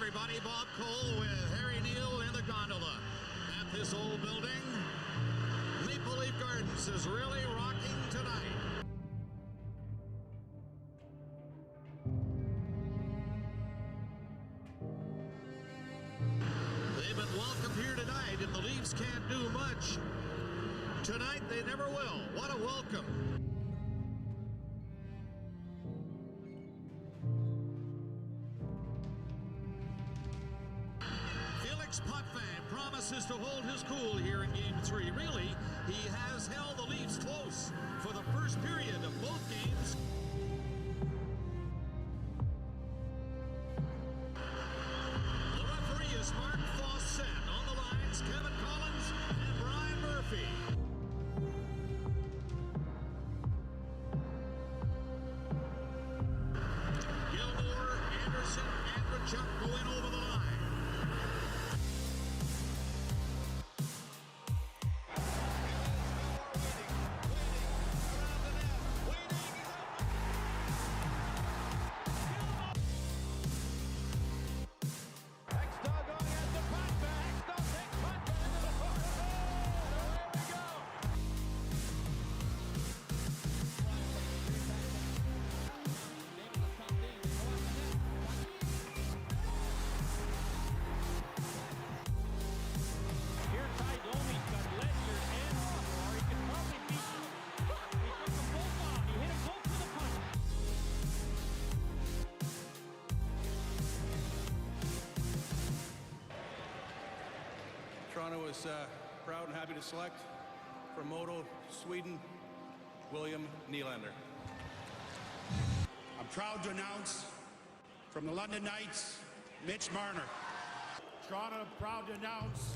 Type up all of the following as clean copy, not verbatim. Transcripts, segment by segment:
everybody. Bob Cole with Harry Neal in the gondola. At this old building, Maple Leaf Gardens is really rocking tonight. They've been welcomed here tonight, and the Leafs can't do much. Tonight, they never will. What a welcome. Felix Potvin promises to hold his cool here in Game 3. Really, he has held the Leafs close for the first period of both games. The referee is Mark Fawcett. On the lines, Kevin Collins and Brian Murphy. Gilmore, Anderson, and Richuk go in over the line. Toronto is proud and happy to select from Modo, Sweden, William Nylander. I'm proud to announce from the London Knights, Mitch Marner. Toronto proud to announce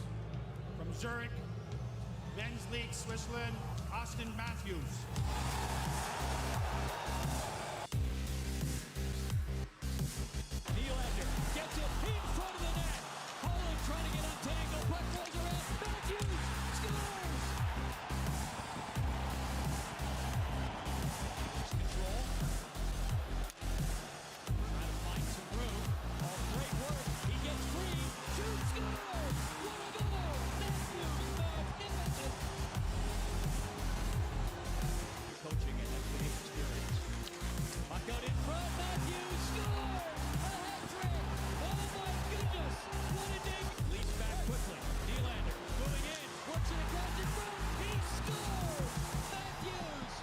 from Zurich, Men's League Switzerland, Austin Matthews. Nylander gets it in front of the net. Holland trying to get untangled. Puck rolls around. Matthews scores. Control. Trying to find some room. All great work. He gets free. Shoots. Scores. What a goal. Matthews magnificent. Coaching and that game experience. Puck out in front. Matthews scores. A hat trick. Oh my goodness. What a day. Leads back quickly. Nylander moving in. Works it across in front. He scores. Matthews.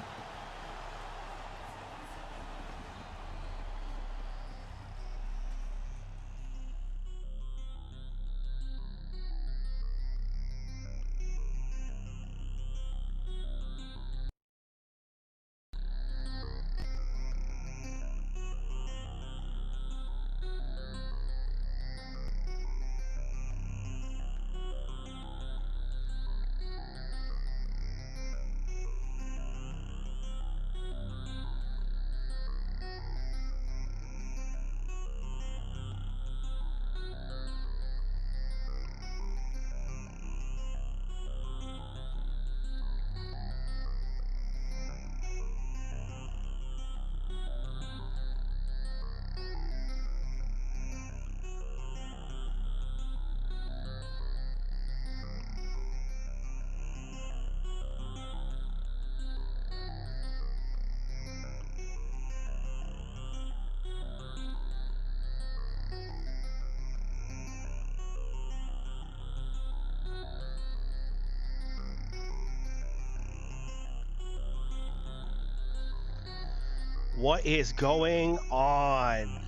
What is going on?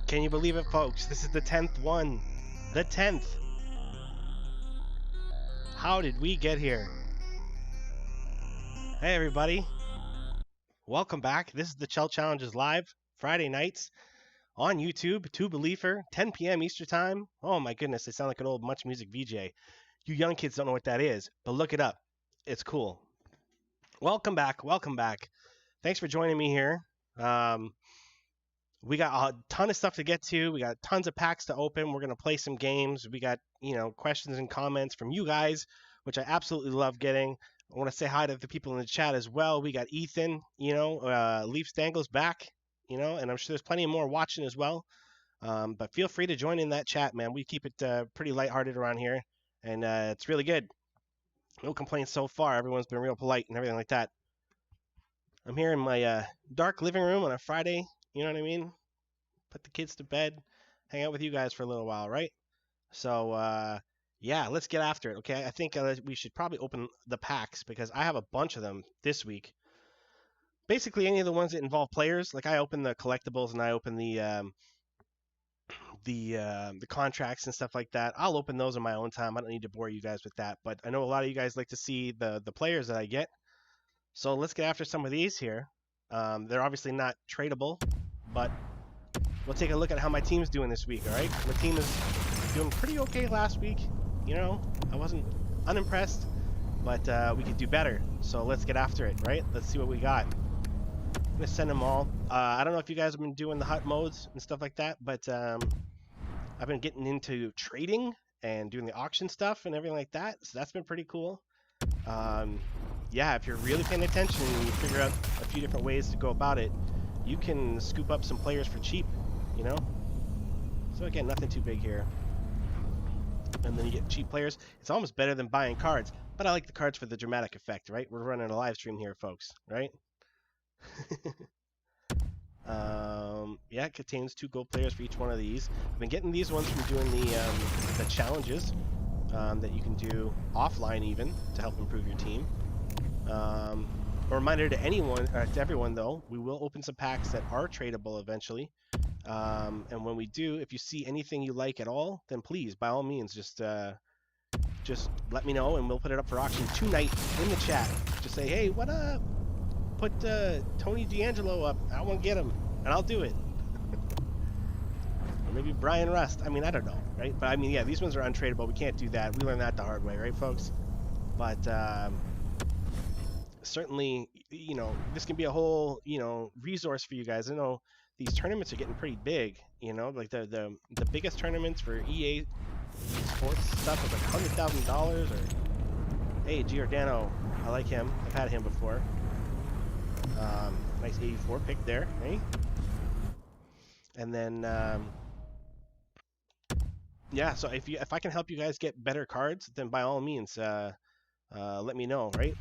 Can you believe it, folks? This is the 10th one. The 10th. How did we get here? Hey, everybody. Welcome back. This is the Chel Challenges live Friday nights on YouTube. To Believer, 10 p.m. Eastern Time. Oh, my goodness. I sound like an old Much Music VJ. You young kids don't know what that is, but look it up. It's cool. Welcome back. Welcome back. Thanks for joining me here. We got a ton of stuff to get to. We got tons of packs to open. We're going to play some games. We got, questions and comments from you guys, which I absolutely love getting. I want to say hi to the people in the chat as well. We got Ethan, Leaf Stangle's back, and I'm sure there's plenty more watching as well. But feel free to join in that chat, man. We keep it pretty lighthearted around here, and it's really good. No complaints so far. Everyone's been real polite and everything like that. I'm here in my dark living room on a Friday. You know what I mean? Put the kids to bed, hang out with you guys for a little while, right? So, yeah, let's get after it, okay? I think we should probably open the packs because I have a bunch of them this week. Basically, any of the ones that involve players, like I open the collectibles and I open the contracts and stuff like that. I'll open those in my own time. I don't need to bore you guys with that, but I know a lot of you guys like to see the players that I get. So let's get after some of these here. They're obviously not tradable, but we'll take a look at how my team's doing this week, all right? My team is doing pretty okay last week. You know, I wasn't unimpressed, but we could do better. So let's get after it, right? Let's see what we got. I'm going to send them all. I don't know if you guys have been doing the hut modes and stuff like that, but I've been getting into trading and doing the auction stuff and everything like that. So that's been pretty cool. Yeah, if you're really paying attention and you figure out a few different ways to go about it, you can scoop up some players for cheap, you know? So again, nothing too big here. And then you get cheap players. It's almost better than buying cards, but I like the cards for the dramatic effect, right? We're running a live stream here, folks, right? Yeah, it contains 2 gold players for each one of these. I've been getting these ones from doing the challenges that you can do offline even to help improve your team. A reminder to everyone though, we will open some packs that are tradable eventually. And when we do, if you see anything you like at all, then please, by all means, just let me know and we'll put it up for auction tonight in the chat. Just say, hey, what up? Put Tony D'Angelo up. I want to get him, and I'll do it. Or maybe Brian Rust. I mean, I don't know, right? But I mean, yeah, these ones are untradeable. We can't do that. We learned that the hard way, right, folks? But certainly, you know, this can be a whole, you know, resource for you guys. I know these tournaments are getting pretty big. You know, like the biggest tournaments for EA Sports stuff is like $100,000. Or hey, Giordano, I like him. I've had him before. Nice 84 pick there, right? And then, yeah. So if I can help you guys get better cards, then by all means, let me know, right?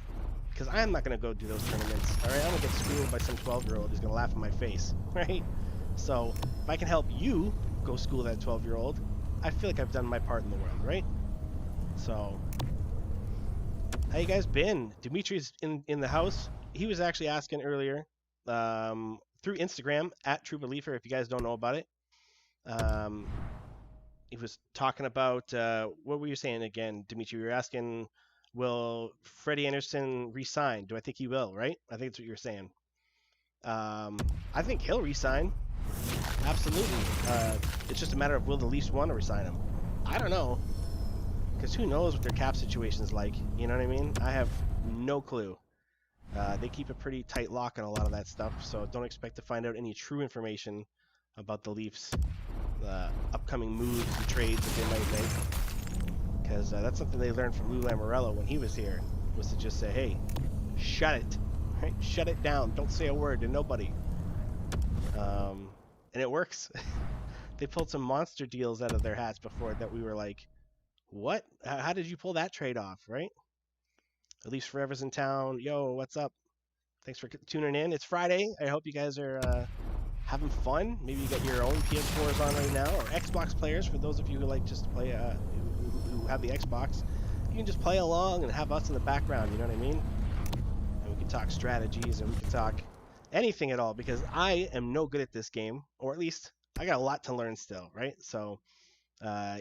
Because I'm not gonna go do those tournaments. All right, I'm gonna get schooled by some 12-year-old who's gonna laugh in my face, right? So if I can help you go school that 12-year-old, I feel like I've done my part in the world, right? So, how you guys been? Dimitri's in the house. He was actually asking earlier through Instagram at True Believer, if you guys don't know about it. He was talking about, what were you saying again, Dimitri? You were asking, will Freddie Anderson resign? Do I think he will, right? I think that's what you were saying. I think he'll resign. Absolutely. It's just a matter of will the Leafs want to resign him. I don't know. Because who knows what their cap situation is like. You know what I mean? I have no clue. They keep a pretty tight lock on a lot of that stuff, so don't expect to find out any true information about the Leafs' upcoming moves and trades that they might make. Because that's something they learned from Lou Lamoriello when he was here, was to just say, hey, shut it. Right? Shut it down. Don't say a word to nobody. And it works. They pulled some monster deals out of their hats before that we were like, what? How did you pull that trade off, right? At least Forever's in town. Yo, what's up? Thanks for tuning in. It's Friday. I hope you guys are having fun. Maybe you got your own PS4s on right now, or Xbox players. For those of you who like just to play, who have the Xbox, you can just play along and have us in the background. You know what I mean? And we can talk strategies, and we can talk anything at all. Because I am no good at this game, or at least I got a lot to learn still, right? So,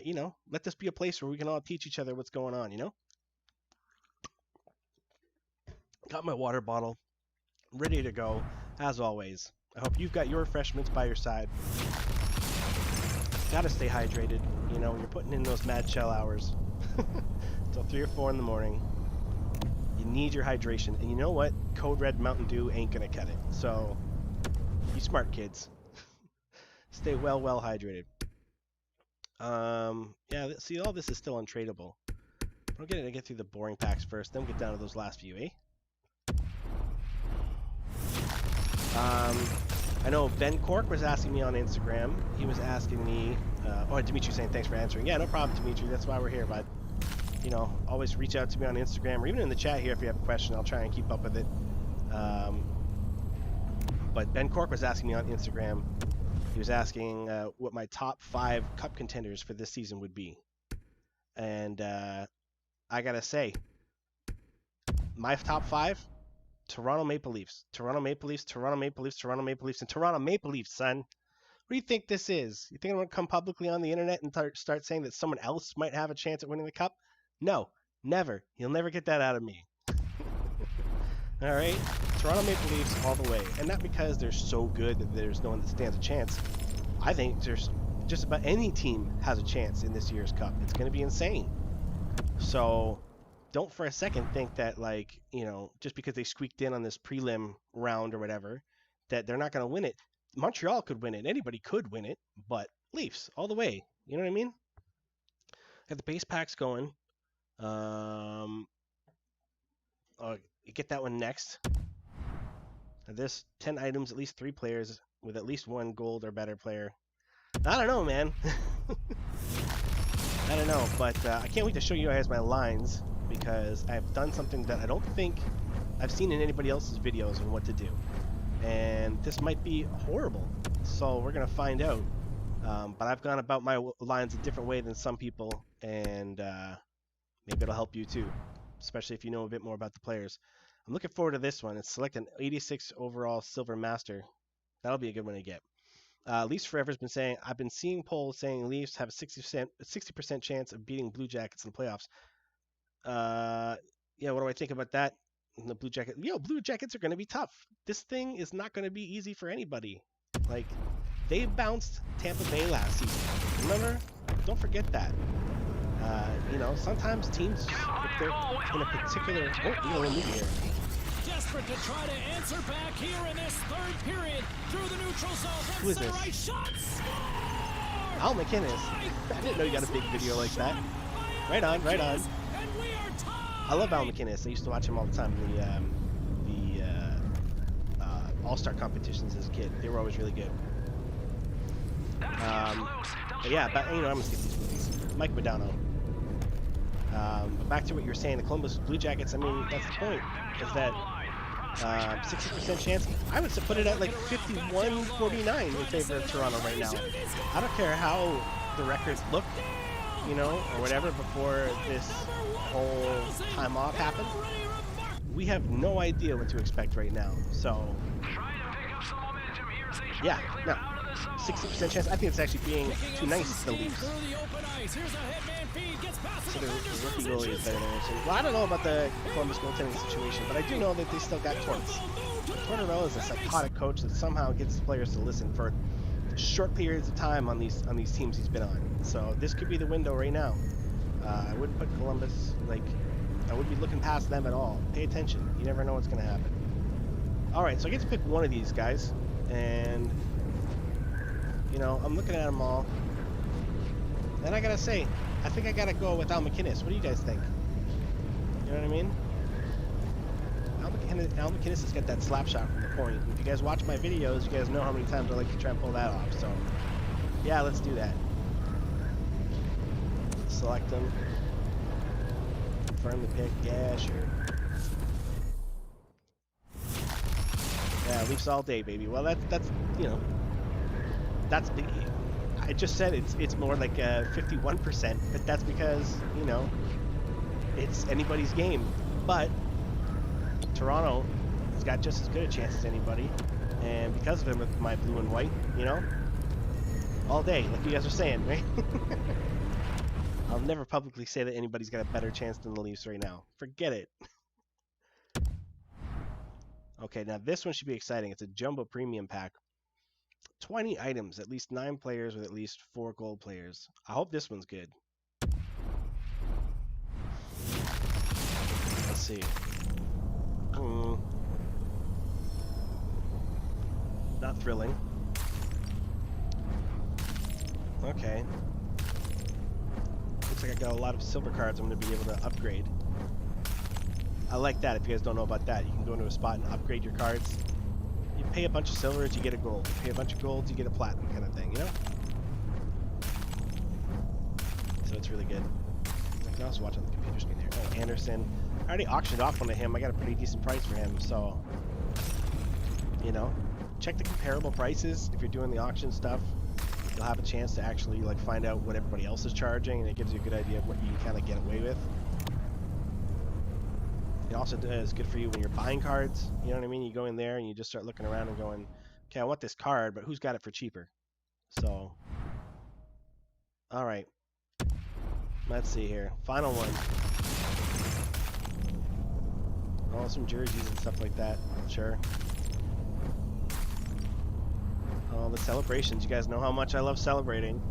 you know, let this be a place where we can all teach each other what's going on. You know? Got my water bottle ready to go, as always. I hope you've got your refreshments by your side. Gotta stay hydrated, you know, when you're putting in those mad Chel hours until 3 or 4 in the morning. You need your hydration. And you know what? Code Red Mountain Dew ain't gonna cut it. So, you smart kids. Stay well hydrated. Yeah, see, all this is still untradeable. I'm gonna get through the boring packs first, then we'll get down to those last few, eh? I know Ben Cork was asking me on Instagram. He was asking me, Dimitri saying thanks for answering. Yeah, no problem, Dimitri. That's why we're here, bud. You know, always reach out to me on Instagram or even in the chat here if you have a question. I'll try and keep up with it. But Ben Cork was asking me on Instagram. He was asking what my top 5 cup contenders for this season would be. And I gotta say, my top 5, Toronto Maple Leafs, Toronto Maple Leafs, Toronto Maple Leafs, Toronto Maple Leafs, and Toronto Maple Leafs, son. What do you think this is? You think I'm going to come publicly on the internet and start saying that someone else might have a chance at winning the cup? No, never. You'll never get that out of me. All right? Toronto Maple Leafs all the way. And not because they're so good that there's no one that stands a chance. I think there's just about any team has a chance in this year's cup. It's going to be insane. So don't for a second think that, like, you know, just because they squeaked in on this prelim round or whatever, that they're not going to win it. Montreal could win it. Anybody could win it, but Leafs all the way. You know what I mean? Got the base packs going. I'll get that one next. This 10 items, at least 3 players with at least 1 gold or better player. I don't know, man. I don't know, but I can't wait to show you guys my lines because I've done something that I don't think I've seen in anybody else's videos on what to do. And this might be horrible, so we're going to find out. But I've gone about my lines a different way than some people, and maybe it'll help you too, especially if you know a bit more about the players. I'm looking forward to this one. It's select an 86 overall Silver Master. That'll be a good one to get. Leafs Forever's been saying, I've been seeing polls saying Leafs have a 60% chance of beating Blue Jackets in the playoffs. Yeah, what do I think about that? The Blue Jackets, Blue Jackets are going to be tough. This thing is not going to be easy for anybody. Like, they bounced Tampa Bay last season. Remember? Don't forget that. Sometimes teams, if they're in a particular... Oh, we got a little movie here. Desperate to try to answer back here in this third period through the neutral zone. Who is this? Right shot. Score! Al McInnes. I didn't know you got a big video like that. Right on, right on. I love Al McInnes. I used to watch him all the time in the All-Star competitions as a kid. They were always really good. But yeah, I'm gonna skip these movies. Mike Modano. But back to what you were saying, the Columbus Blue Jackets. I mean, that's the point. Is that 60% chance? I would put it at like 51-49 in favor of Toronto right now. I don't care how the records look, or whatever before this whole time off happened. We have no idea what to expect right now. So, yeah, no. 60% chance. I think it's actually being too nice to the Leafs. So the rookie goalie is better than Anderson. Well, I don't know about the Columbus goaltending situation, but I do know that they still got Torts. Tortorella is a psychotic coach that somehow gets his players to listen for short periods of time on these teams he's been on. So this could be the window right now. I wouldn't put Columbus, I wouldn't be looking past them at all. Pay attention. You never know what's going to happen. All right, so I get to pick one of these guys, and I'm looking at them all, and I gotta say, I think I gotta go with Al McInnes. What do you guys think? You know what I mean? Al McInnes has got that slap shot from the point. If you guys watch my videos, you guys know how many times I like to try and pull that off. So, yeah, let's do that. Select them. Confirm the pick. Yeah, sure. Yeah, Leafs all day, baby. Well, that's big. I just said it's more like 51%, but that's because it's anybody's game. But Toronto has got just as good a chance as anybody, and because of him with my blue and white, all day, like you guys are saying, right? I'll never publicly say that anybody's got a better chance than the Leafs right now. Forget it. Okay, now this one should be exciting. It's a jumbo premium pack. 20 items, at least 9 players with at least 4 gold players. I hope this one's good. Let's see. Not thrilling. Okay. Looks like I got a lot of silver cards I'm going to be able to upgrade. I like that. If you guys don't know about that, you can go into a spot and upgrade your cards. pay a bunch of silvers, you get a gold. You pay a bunch of golds, you get a platinum kind of thing, you know? So it's really good. I can also watch on the computer screen there. Oh, Anderson. I already auctioned off one of him. I got a pretty decent price for him, so, you know, check the comparable prices if you're doing the auction stuff. You'll have a chance to actually like find out what everybody else is charging, and it gives you a good idea of what you kind of get away with. It also is good for you when you're buying cards. You know what I mean? You go in there and you just start looking around and going, okay, I want this card, but who's got it for cheaper? So, all right. Let's see here. Final one. Oh, some jerseys and stuff like that. Sure. Oh, the celebrations. You guys know how much I love celebrating.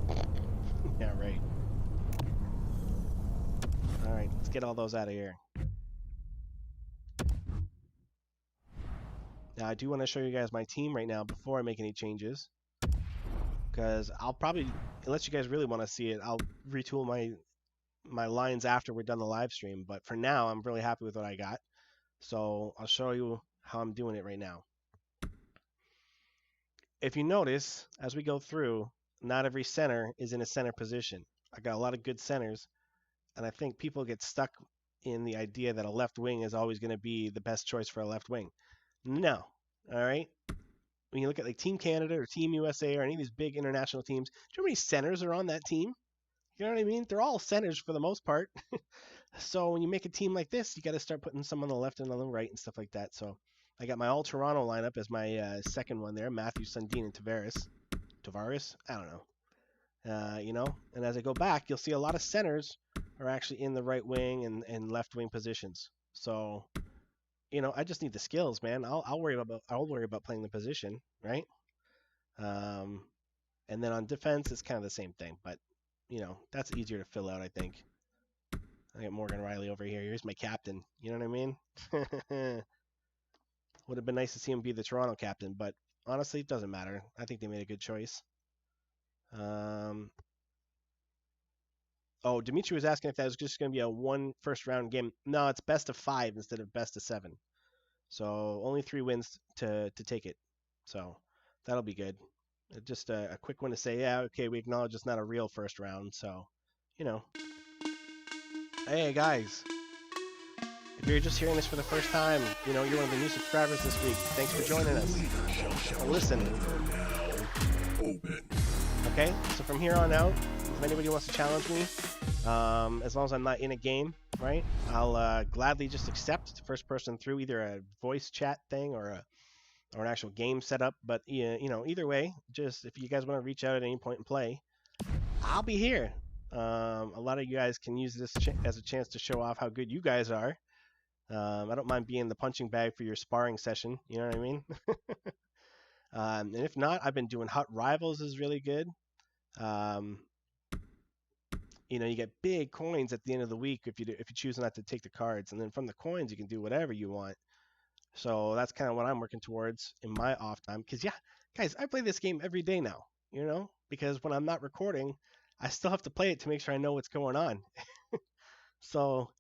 Yeah, right. All right, let's get all those out of here. Now, I do want to show you guys my team right now before I make any changes. Because I'll probably, unless you guys really want to see it, I'll retool my lines after we're done the live stream. But for now, I'm really happy with what I got. So I'll show you how I'm doing it right now. If you notice, as we go through, not every center is in a center position. I got a lot of good centers, and I think people get stuck in the idea that a left wing is always going to be the best choice for a left wing. No, all right? When you look at like Team Canada or Team USA or any of these big international teams, do you know how many centers are on that team? You know what I mean? They're all centers for the most part. So when you make a team like this, you got to start putting some on the left and on the right and stuff like that. So I got my all Toronto lineup as my second one there. Matthew, Sundin, and Tavares. Tavares? I don't know. You know, and as I go back, you'll see a lot of centers are actually in the right wing and left wing positions. So, you know, I just need the skills, man. I'll worry about playing the position, right? And then on defense, it's kind of the same thing, but you know, that's easier to fill out, I think. I got Morgan Riley over here. Here's my captain. You know what I mean? Would have been nice to see him be the Toronto captain, but honestly, it doesn't matter. I think they made a good choice. Oh, Dimitri was asking if that was just going to be a one first round game. No, it's best of 5 instead of best of 7. So only 3 wins to take it. So that'll be good. Just a quick one to say, yeah, okay, we acknowledge it's not a real first round. So, you know. Hey, guys. If you're just hearing this for the first time, you know, you're one of the new subscribers this week. Thanks for joining us. Listen. Okay, so from here on out, if anybody wants to challenge me, as long as I'm not in a game, right, I'll gladly just accept the first person through either a voice chat thing or an actual game setup. But you know, either way, just if you guys want to reach out at any point and play, I'll be here. A lot of you guys can use this as a chance to show off how good you guys are. I don't mind being the punching bag for your sparring session. You know what I mean? And if not, I've been doing Hot Rivals is really good. You know, you get big coins at the end of the week if you choose not to take the cards, and then from the coins you can do whatever you want. So that's kind of what I'm working towards in my off time. Because yeah, guys, I play this game every day now. You know, because when I'm not recording, I still have to play it to make sure I know what's going on. So,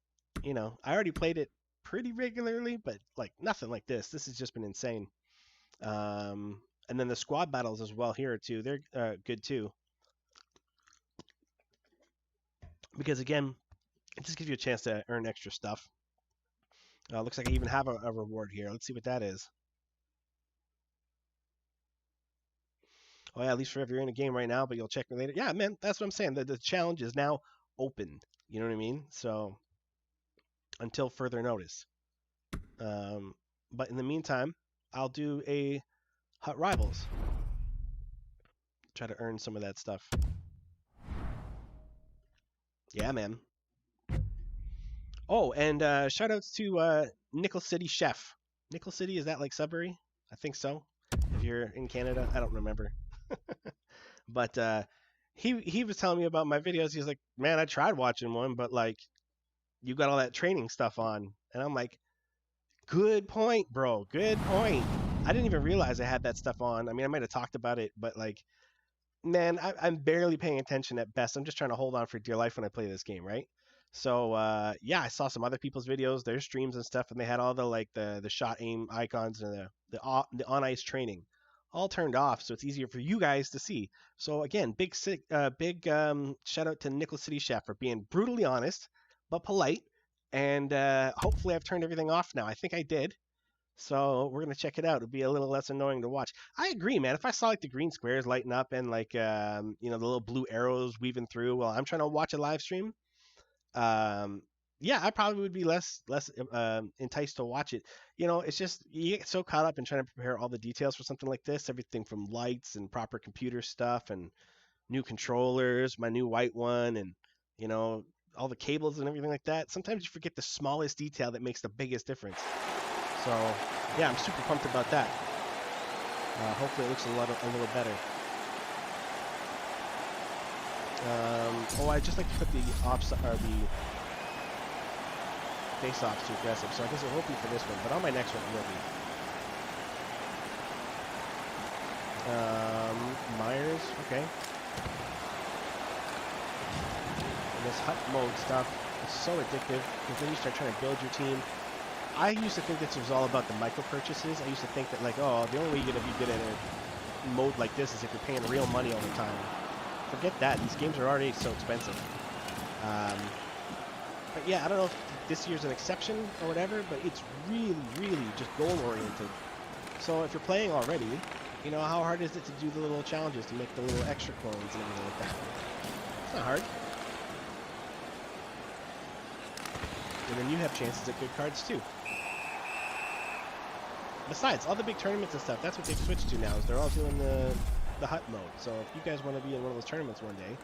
you know, I already played it pretty regularly, but like nothing like this. This has just been insane. And then the squad battles as well here too. They're good too. Because again, it just gives you a chance to earn extra stuff. Looks like I even have a reward here. Let's see what that is. Oh yeah, at least for if you're in a game right now, but you'll check me later. Yeah, man, that's what I'm saying. The challenge is now open. You know what I mean? So until further notice. But in the meantime, I'll do a Hot Rivals. Try to earn some of that stuff. Yeah, man. Oh, and shout outs to Nickel City Chef. Nickel City, is that like Sudbury? I think so. If you're in Canada, I don't remember. But he was telling me about my videos. He's like, man, I tried watching one, but like, you got all that training stuff on. And I'm like, good point, bro. Good point. I didn't even realize I had that stuff on. I mean, I might have talked about it, but like, man, I'm barely paying attention at best. I'm just trying to hold on for dear life when I play this game, right? So yeah, I saw some other people's videos, their streams and stuff, and they had all the like the shot aim icons and the on ice training all turned off, so it's easier for you guys to see. So again, big shout out to Nickel City Chef for being brutally honest but polite, and hopefully I've turned everything off now. I think I did. So we're gonna check it out. It'll be a little less annoying to watch. I agree, man. If I saw like the green squares lighting up and like you know, the little blue arrows weaving through while I'm trying to watch a live stream, um, yeah, I probably would be less enticed to watch it. You know, it's just you get so caught up in trying to prepare all the details for something like this, everything from lights and proper computer stuff and new controllers, my new white one, and you know, all the cables and everything like that. Sometimes you forget the smallest detail that makes the biggest difference. So yeah, I'm super pumped about that. Hopefully it looks a little better. Oh, I just like to put the face-offs too aggressive, so I guess it won't be for this one, but on my next one it will be. Myers, okay. And this hut mode stuff is so addictive because then you start trying to build your team. I used to think this was all about the micro purchases. I used to think that like, oh, the only way you're gonna be good at a mode like this is if you're paying real money all the time. Forget that. These games are already so expensive. But yeah, I don't know if this year's an exception or whatever, but it's really, really just goal-oriented. So if you're playing already, you know, how hard is it to do the little challenges, to make the little extra coins and everything like that? It's not hard. And then you have chances at good cards too. Besides, all the big tournaments and stuff, that's what they've switched to now, is they're all doing the hut mode. So if you guys want to be in one of those tournaments one day,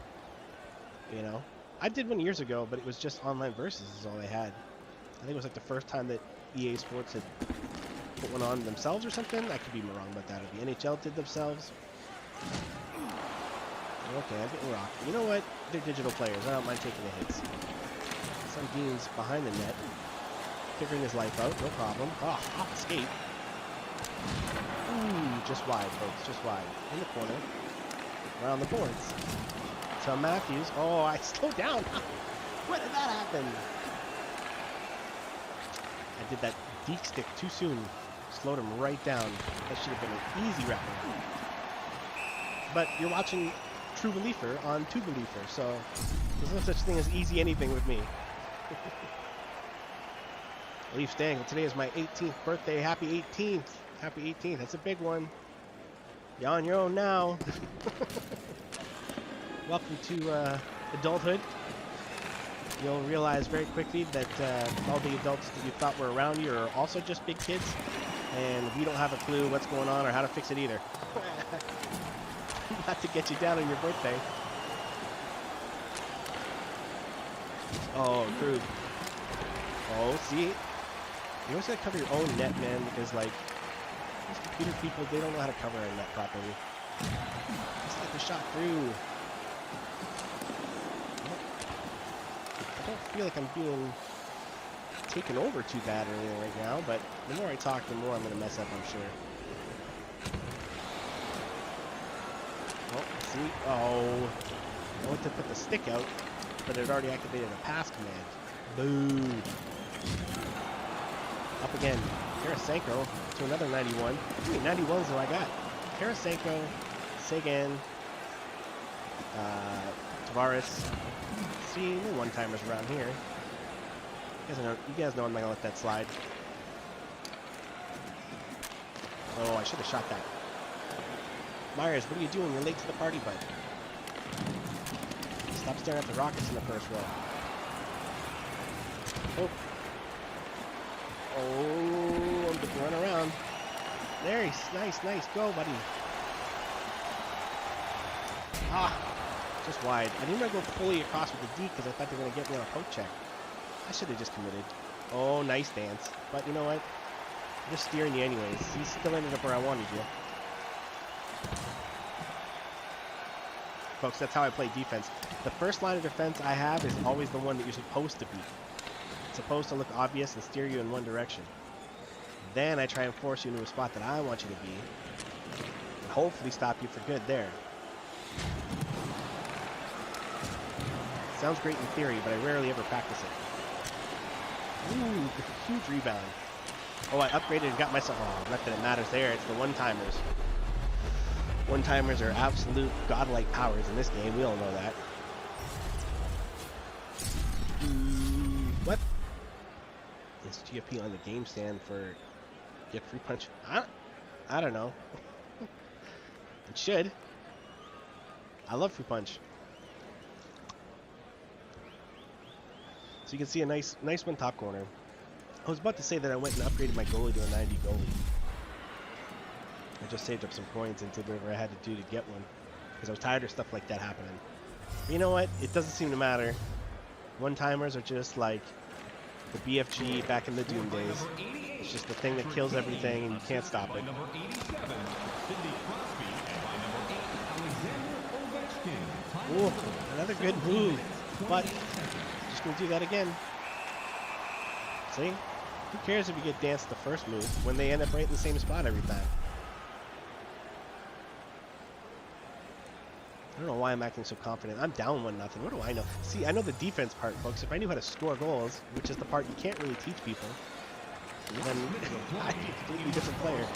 you know, I did one years ago, but it was just online versus is all they had. I think it was like the first time that EA Sports had put one on themselves or something. I could be wrong about that. Or the NHL did themselves. Okay, I'm getting rocked. You know what? They're digital players. I don't mind taking the hits. Some Dean's behind the net, figuring his life out. No problem. Oh, off the skate. Ooh, just wide, folks. Just wide. In the corner. Around the boards. So Matthews. Oh, I slowed down. When did that happen? I did that deke stick too soon. Slowed him right down. That should have been an easy wrap. But you're watching True Beliefer on Two Beliefer, so there's no such thing as easy anything with me. Leaf Stangle, today is my 18th birthday. Happy 18th. Happy 18th. That's a big one. You're on your own now. Welcome to adulthood. You'll realize very quickly that all the adults that you thought were around you are also just big kids, and we don't have a clue what's going on or how to fix it either. Not to get you down on your birthday. Oh, Krug. Oh, see? You always gotta cover your own net, man, because, like, these computer people, they don't know how to cover a net properly. Just get the shot through. I don't feel like I'm being taken over too bad or anything right now, but the more I talk, the more I'm gonna mess up, I'm sure. Oh, see? Oh. I went to put the stick out, but it already activated a pass command. Boo. Up again. Tarasenko to another 91. How many 91s do I got? Tarasenko, Sagan, Tavares. See, no one-timers around here. You guys know I'm not going to let that slide. Oh, I should have shot that. Myers, what are you doing? You're late to the party, bud. Stop staring at the Rockets in the first row. Oh. Oh, I'm just running around. There, nice. Go, buddy. Ah, just wide. I didn't want to go fully across with the D because I thought they were going to get me on a poke check. I should have just committed. Oh, nice dance. But you know what? I'm just steering you anyways. You still ended up where I wanted you. Folks, that's how I play defense. The first line of defense I have is always the one that you're supposed to be. It's supposed to look obvious and steer you in one direction. Then I try and force you into a spot that I want you to be, and hopefully stop you for good there. Sounds great in theory, but I rarely ever practice it. Ooh, huge rebound. Oh, I upgraded and got myself... Oh, not that it matters there. It's the one-timers. One-timers are absolute godlike powers in this game. We all know that. What? Is GFP on the game stand for get free punch? I don't know. It should. I love free punch. So you can see a nice one top corner. I was about to say that I went and upgraded my goalie to a 90 goalie. I just saved up some coins and did whatever I had to do to get one, because I was tired of stuff like that happening. But you know what? It doesn't seem to matter. One-timers are just like the BFG back in the Doom days. It's just the thing that kills everything and you can't stop it. Ooh, another good move, but just gonna do that again. See? Who cares if you get danced the first move when they end up right in the same spot every time? I don't know why I'm acting so confident. I'm down 1-0. What do I know? See, I know the defense part, folks. If I knew how to score goals, which is the part you can't really teach people, then I'd be a completely different player.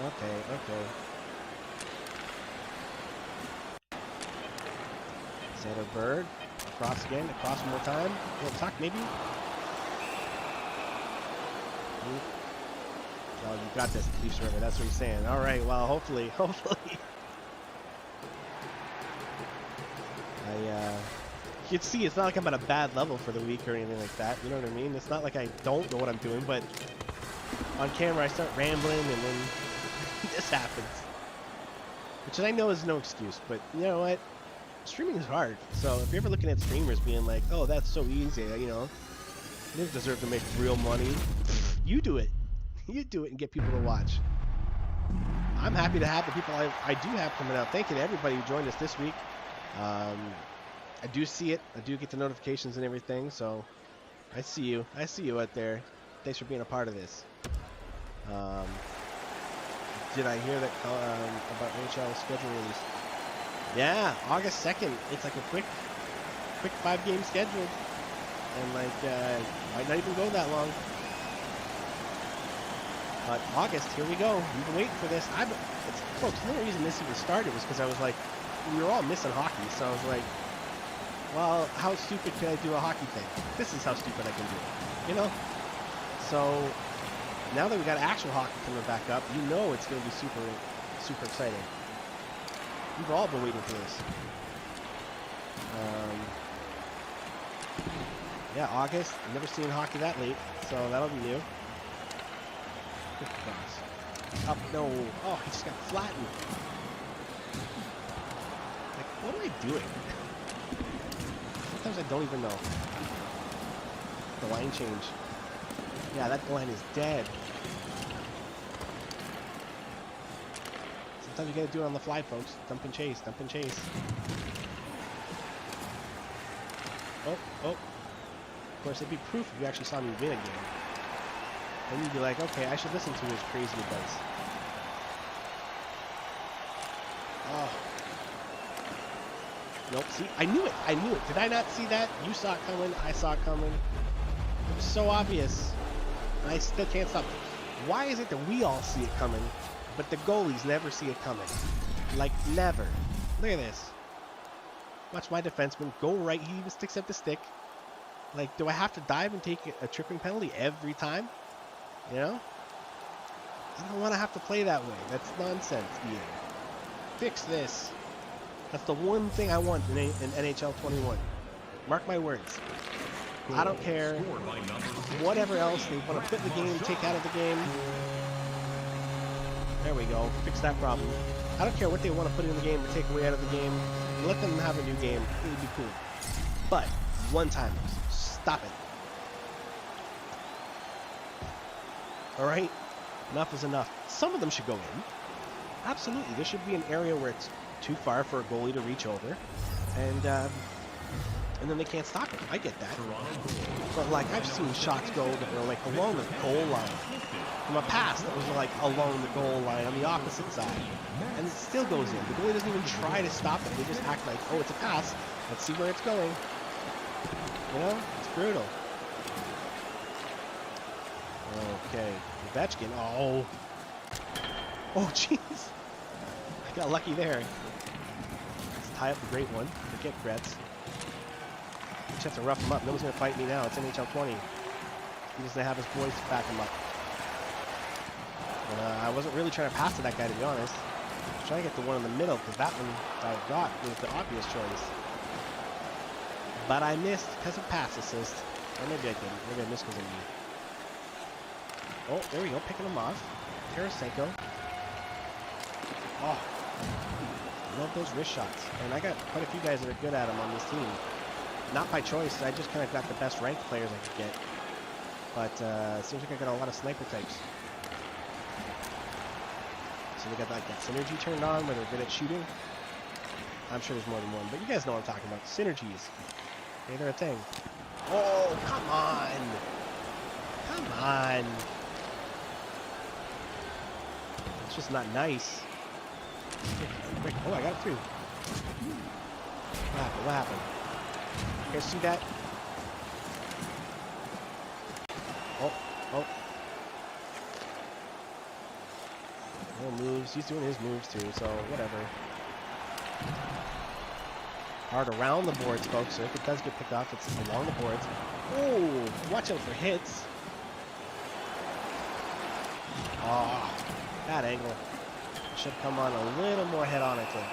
Okay. Bird. Across again. Across one more time. A little tuck, maybe? Well, you got this, Leafs River. That's what he's saying. All right. Well, hopefully. You can see it's not like I'm at a bad level for the week or anything like that. You know what I mean? It's not like I don't know what I'm doing, but on camera I start rambling and then this happens. Which I know is no excuse, but you know what? Streaming is hard. So if you're ever looking at streamers being like, oh, that's so easy, you know, you don't deserve to make real money. You do it. You do it and get people to watch. I'm happy to have the people I do have coming out. Thank you to everybody who joined us this week. I do see it. I do get the notifications and everything. So I see you. I see you out there. Thanks for being a part of this. Did I hear that about NHL schedule release? Yeah, August 2nd. It's like a quick 5-game schedule. And like, might not even go that long. But August, here we go. We've been waiting for this. Folks, the only reason this even started was because I was like, we were all missing hockey. So I was like, well, how stupid can I do a hockey thing? This is how stupid I can do it. You know? So now that we got actual hockey coming back up, you know it's going to be super, super exciting. We've all been waiting for this. Yeah, August. I've never seen hockey that late, so that'll be new. Up, no. Oh, he just got flattened. Like, what am I doing? Sometimes I don't even know. The line change. Yeah, that line is dead. Sometimes you gotta do it on the fly, folks. Dump and chase, dump and chase. Oh. Of course, it'd be proof if you actually saw me win a game. Then you'd be like, okay, I should listen to his crazy advice. Oh. Nope, see? I knew it. Did I not see that? You saw it coming. I saw it coming. It was so obvious. And I still can't stop. Why is it that we all see it coming, but the goalies never see it coming? Like, never. Look at this. Watch my defenseman go right. He even sticks up the stick. Like, do I have to dive and take a tripping penalty every time? You know? I don't want to have to play that way. That's nonsense, Ian. Fix this. That's the one thing I want in NHL 21. Mark my words. I don't care whatever else they want to put in the game, take out of the game. There we go. Fix that problem. I don't care what they want to put in the game or take away out of the game. Let them have a new game. It would be cool. But one-timers. Stop it. Alright? Enough is enough. Some of them should go in. Absolutely. There should be an area where it's too far for a goalie to reach over. And and then they can't stop it. I get that. But like I've seen shots go that were like along the goal line from a pass that was like along the goal line on the opposite side, and it still goes in. The goalie doesn't even try to stop it. They just act like, oh, it's a pass. Let's see where it's going. You know, it's brutal. Okay, Ovechkin. Oh, jeez. I got lucky there. Let's tie up the great one. Forget Gretz. Just have to rough him up. No one's going to fight me now. It's NHL 20. He doesn't have his boys to back him up. But, I wasn't really trying to pass to that guy, to be honest. I was trying to get the one in the middle, because that one I got was the obvious choice. But I missed because of pass assist. Or maybe I didn't. Maybe I missed because of me. Oh, there we go. Picking him off. Tarasenko. Oh. Love those wrist shots. And I got quite a few guys that are good at them on this team. Not by choice. I just kind of got the best ranked players I could get. But it seems like I got a lot of sniper types. So they got like that synergy turned on where they're good at shooting. I'm sure there's more than one, but you guys know what I'm talking about. Synergies. Okay, they're a thing. Oh, come on. Come on. It's just not nice. Quick. Oh, I got it through. What happened? What happened? You guys see that? Oh. Little moves. He's doing his moves too, so whatever. Hard around the boards, folks. So if it does get picked off, it's along the boards. Oh, watch out for hits. Oh, bad angle. Should come on a little more head on, I think.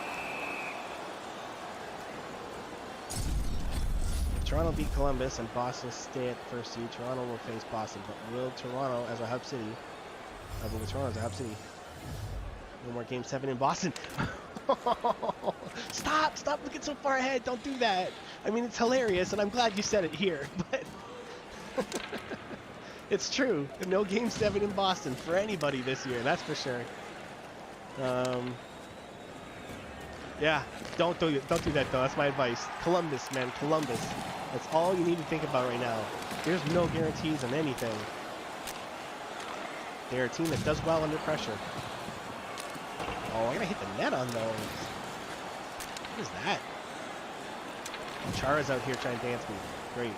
Toronto beat Columbus and Boston stay at first seed. Toronto will face Boston, but will Toronto as a hub city? I believe Toronto as a hub city. No more Game 7 in Boston. Stop looking so far ahead. Don't do that. I mean, it's hilarious, and I'm glad you said it here, but it's true. No Game 7 in Boston for anybody this year, that's for sure. Yeah, don't do that though. That's my advice. Columbus, man, Columbus. That's all you need to think about right now. There's no guarantees on anything. They're a team that does well under pressure. Oh, I gotta hit the net on those. What is that? Chara's out here trying to dance me. Great.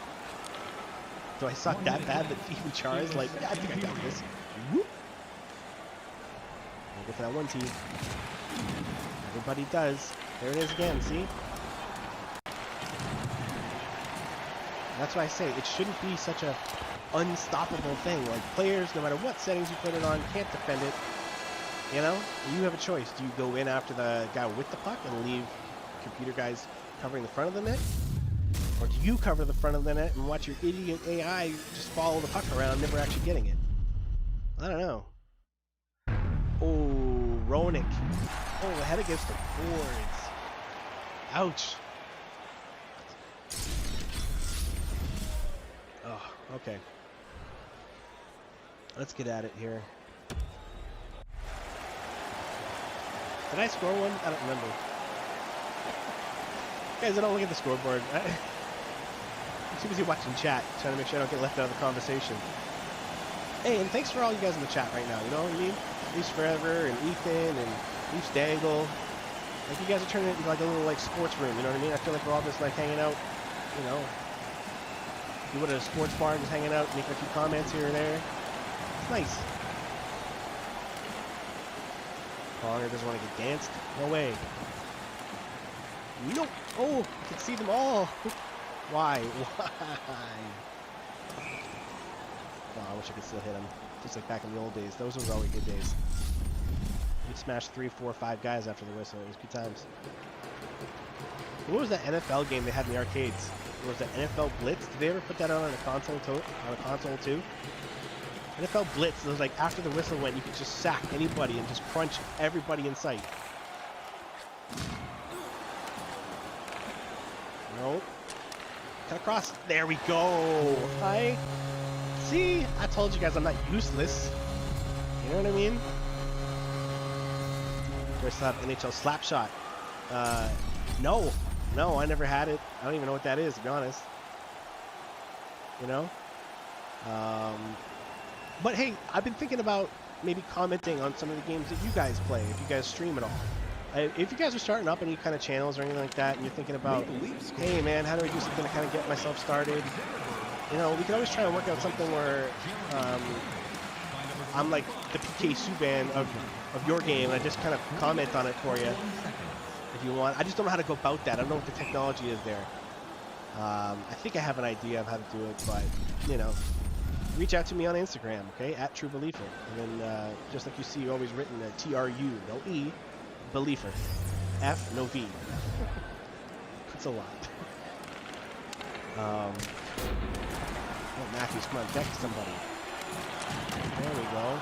Do I suck that bad that even Chara's like, yeah, I think I got this. Whoop. I'll go for that one team. Everybody does. There it is again, see? That's why I say it shouldn't be such a unstoppable thing. Like players, no matter what settings you put it on, can't defend it. You know? You have a choice. Do you go in after the guy with the puck and leave computer guys covering the front of the net? Or do you cover the front of the net and watch your idiot AI just follow the puck around, never actually getting it? I don't know. Oh, Ronick. Oh, head against the boards. Ouch. Oh, okay. Let's get at it here. Did I score one? I don't remember. Guys, I don't look at the scoreboard. I'm too busy watching chat, trying to make sure I don't get left out of the conversation. Hey, and thanks for all you guys in the chat right now, you know what I mean? Leafs Forever, and Ethan, and Leafs Dangle. Like, you guys are turning it into like a little, like, sports room, you know what I mean? I feel like we're all just, like, hanging out, you know. You would at a sports bar, just hanging out, making a few comments here or there. It's nice. Connor doesn't want to get danced. No way. Nope. Oh, I can see them all. Why? Why? Oh, I wish I could still hit him. Just like back in the old days. Those were always good days. We'd smash 3, 4, 5 guys after the whistle. It was good times. What was that NFL game they had in the arcades? Was that NFL Blitz? Did they ever put that on a console too? NFL Blitz, it was like after the whistle went, you could just sack anybody and just crunch everybody in sight. Nope. Cut across. There we go. Hi. See? I told you guys I'm not useless. You know what I mean? First up, NHL slap shot. No. No, I never had it. I don't even know what that is, to be honest. You know? But hey, I've been thinking about maybe commenting on some of the games that you guys play, if you guys stream at all. If you guys are starting up any kind of channels or anything like that, and you're thinking about, hey man, how do I do something to kind of get myself started? You know, we can always try and work out something where I'm like the PK Subban of your game, and I just kind of comment on it for you if you want. I just don't know how to go about that. I don't know what the technology is there. I think I have an idea of how to do it, but, you know, reach out to me on Instagram, okay, at True Beliefer. And then, just like you see, always written TRU, no E, Beliefer. F, no V. That's a lot. Oh, Matthews, come on, deck somebody. There we go.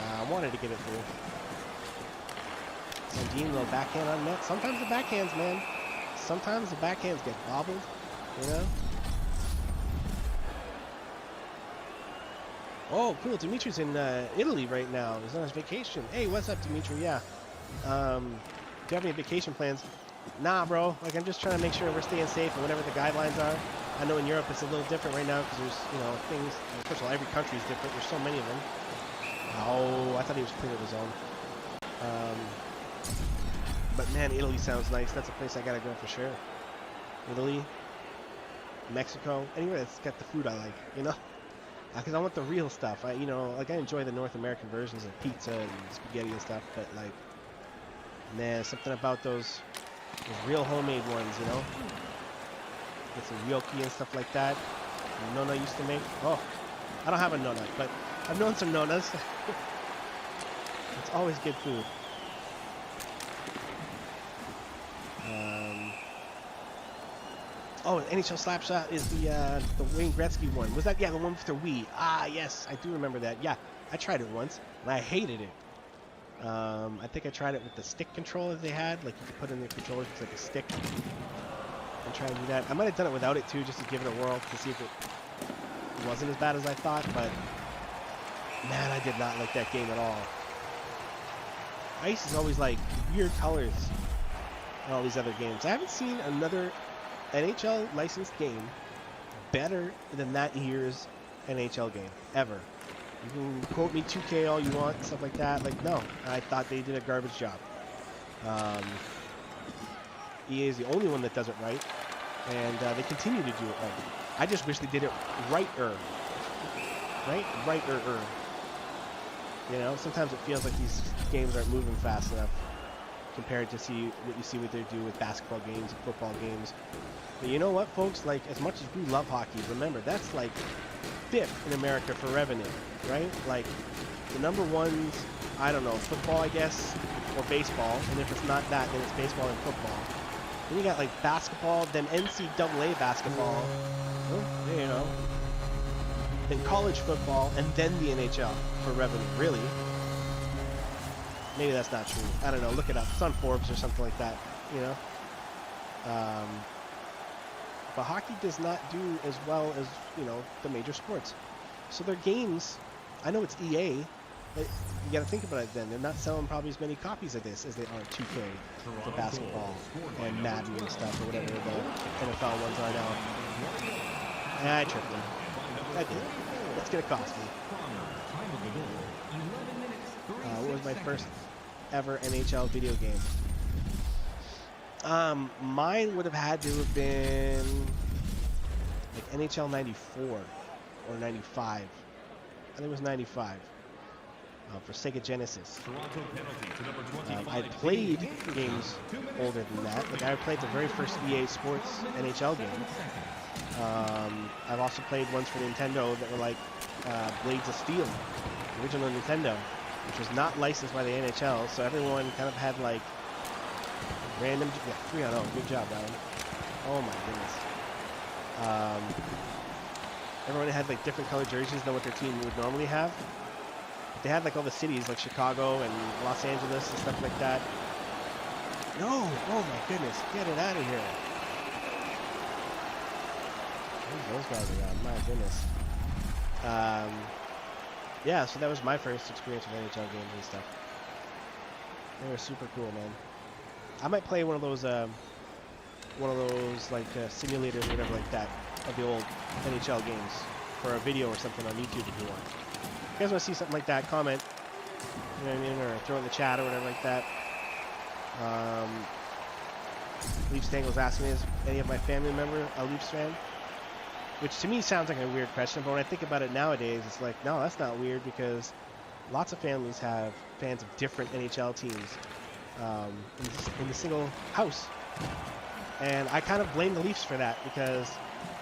I wanted to get it through. Sandine, little backhand on net. Sometimes the backhands, man. Sometimes the backhands get bobbled, you know? Oh, cool. Dimitri's in Italy right now. He's on his vacation. Hey, what's up, Dimitri? Yeah. Do you have any vacation plans? Nah, bro. Like, I'm just trying to make sure we're staying safe and whatever the guidelines are. I know in Europe it's a little different right now because there's, you know, things. First of all, every country is different. There's so many of them. Oh, I thought he was clear of his own. But man, Italy sounds nice. That's a place I gotta go for sure. Italy, Mexico, anywhere that's got the food I like, you know? Because I want the real stuff. I enjoy the North American versions of pizza and spaghetti and stuff, but like, man, something about those real homemade ones, you know? Get some gnocchi and stuff like that. Nonna used to make. Oh, I don't have a nonna, but I've known some nonnas. It's always good food. Oh, NHL Slapshot is the Wayne Gretzky one. Was that, yeah, the one with the Wii? Ah, yes, I do remember that. Yeah, I tried it once, and I hated it. I think I tried it with the stick controller they had. Like, you could put in the controller, it's like a stick. And try to do that. I might have done it without it, too, just to give it a whirl, to see if it wasn't as bad as I thought, but man, I did not like that game at all. Ice is always, like, weird colors in all these other games. I haven't seen another NHL licensed game better than that year's NHL game, ever. You can quote me 2K all you want and stuff like that. Like, no, I thought they did a garbage job. EA is the only one that does it right, and they continue to do it right. I just wish they did it right-er. Right? Right-er. You know, sometimes it feels like these games aren't moving fast enough compared to what they do with basketball games and football games. But you know what, folks? Like, as much as we love hockey, remember, that's like 5th in America for revenue, right? Like, the number one's, I don't know, football, I guess, or baseball. And if it's not that, then it's baseball and football. Then you got, like, basketball, then NCAA basketball, you know, then college football, and then the NHL for revenue. Really? Maybe that's not true. I don't know. Look it up. It's on Forbes or something like that, you know? But hockey does not do as well as, you know, the major sports. So their games, I know it's EA, but you got to think about it then. They're not selling probably as many copies of this as they are 2K for basketball and Madden and stuff, or whatever the NFL ones are now. I tricked them. I did. It's going to cost me. What was my first ever NHL video game? Mine would have had to have been like NHL 94 or 95. I think it was 95 for Sega Genesis. I played games older than that. Like, I played the very first EA Sports NHL game. I've also played ones for Nintendo that were like Blades of Steel, the original Nintendo, which was not licensed by the NHL, so everyone kind of had like random, yeah, 3-0. Good job, Ryan. Oh my goodness. Everyone had like different colored jerseys than what their team would normally have. They had like all the cities like Chicago and Los Angeles and stuff like that. No! Oh my goodness, get it out of here. Those guys are out, my goodness. Yeah, so that was my first experience with NHL games and stuff. They were super cool, man. I might play one of those like simulators or whatever like that of the old NHL games for a video or something on YouTube if you want. If you guys want to see something like that, comment. You know what I mean, or throw it in the chat or whatever like that. Leafs Dangle's asking me, is any of my family member a Leafs fan? Which to me sounds like a weird question, but when I think about it nowadays, it's like, no, that's not weird, because lots of families have fans of different NHL teams in the single house. And I kind of blame the Leafs for that, because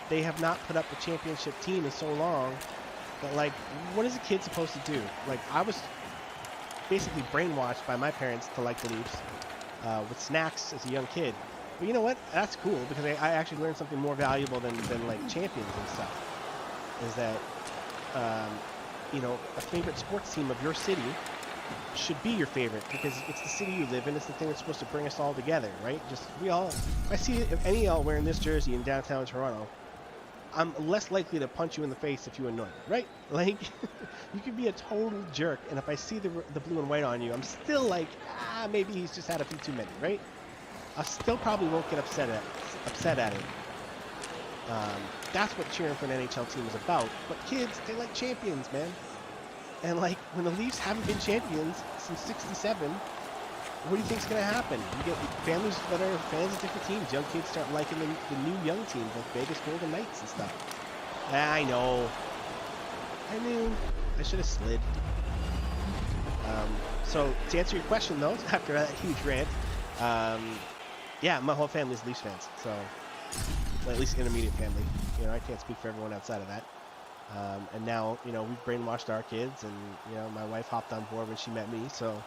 they have not put up a championship team in so long that, like, what is a kid supposed to do? Like, I was basically brainwashed by my parents to like the Leafs with snacks as a young kid. But you know what? That's cool, because I actually learned something more valuable than like champions and stuff. Is that, you know, a favorite sports team of your city should be your favorite, because it's the city you live in. It's the thing that's supposed to bring us all together, right? Just, if I see any of y'all wearing this jersey in downtown Toronto, I'm less likely to punch you in the face if you annoy me, right? Like, you could be a total jerk, and if I see the blue and white on you, I'm still like, maybe he's just had a few too many, right? I still probably won't get upset at it. That's what cheering for an NHL team is about. But kids, they like champions, man. And like, when the Leafs haven't been champions since '67, what do you think's gonna happen? You get families that are fans of different teams. Young kids start liking the new young teams, like Vegas Golden Knights and stuff. I know. I knew. I should have slid. So to answer your question, though, after that huge rant, yeah, my whole family is Leafs fans. So, well, at least intermediate family. You know, I can't speak for everyone outside of that. And now, you know, we've brainwashed our kids, and you know, my wife hopped on board when she met me. So,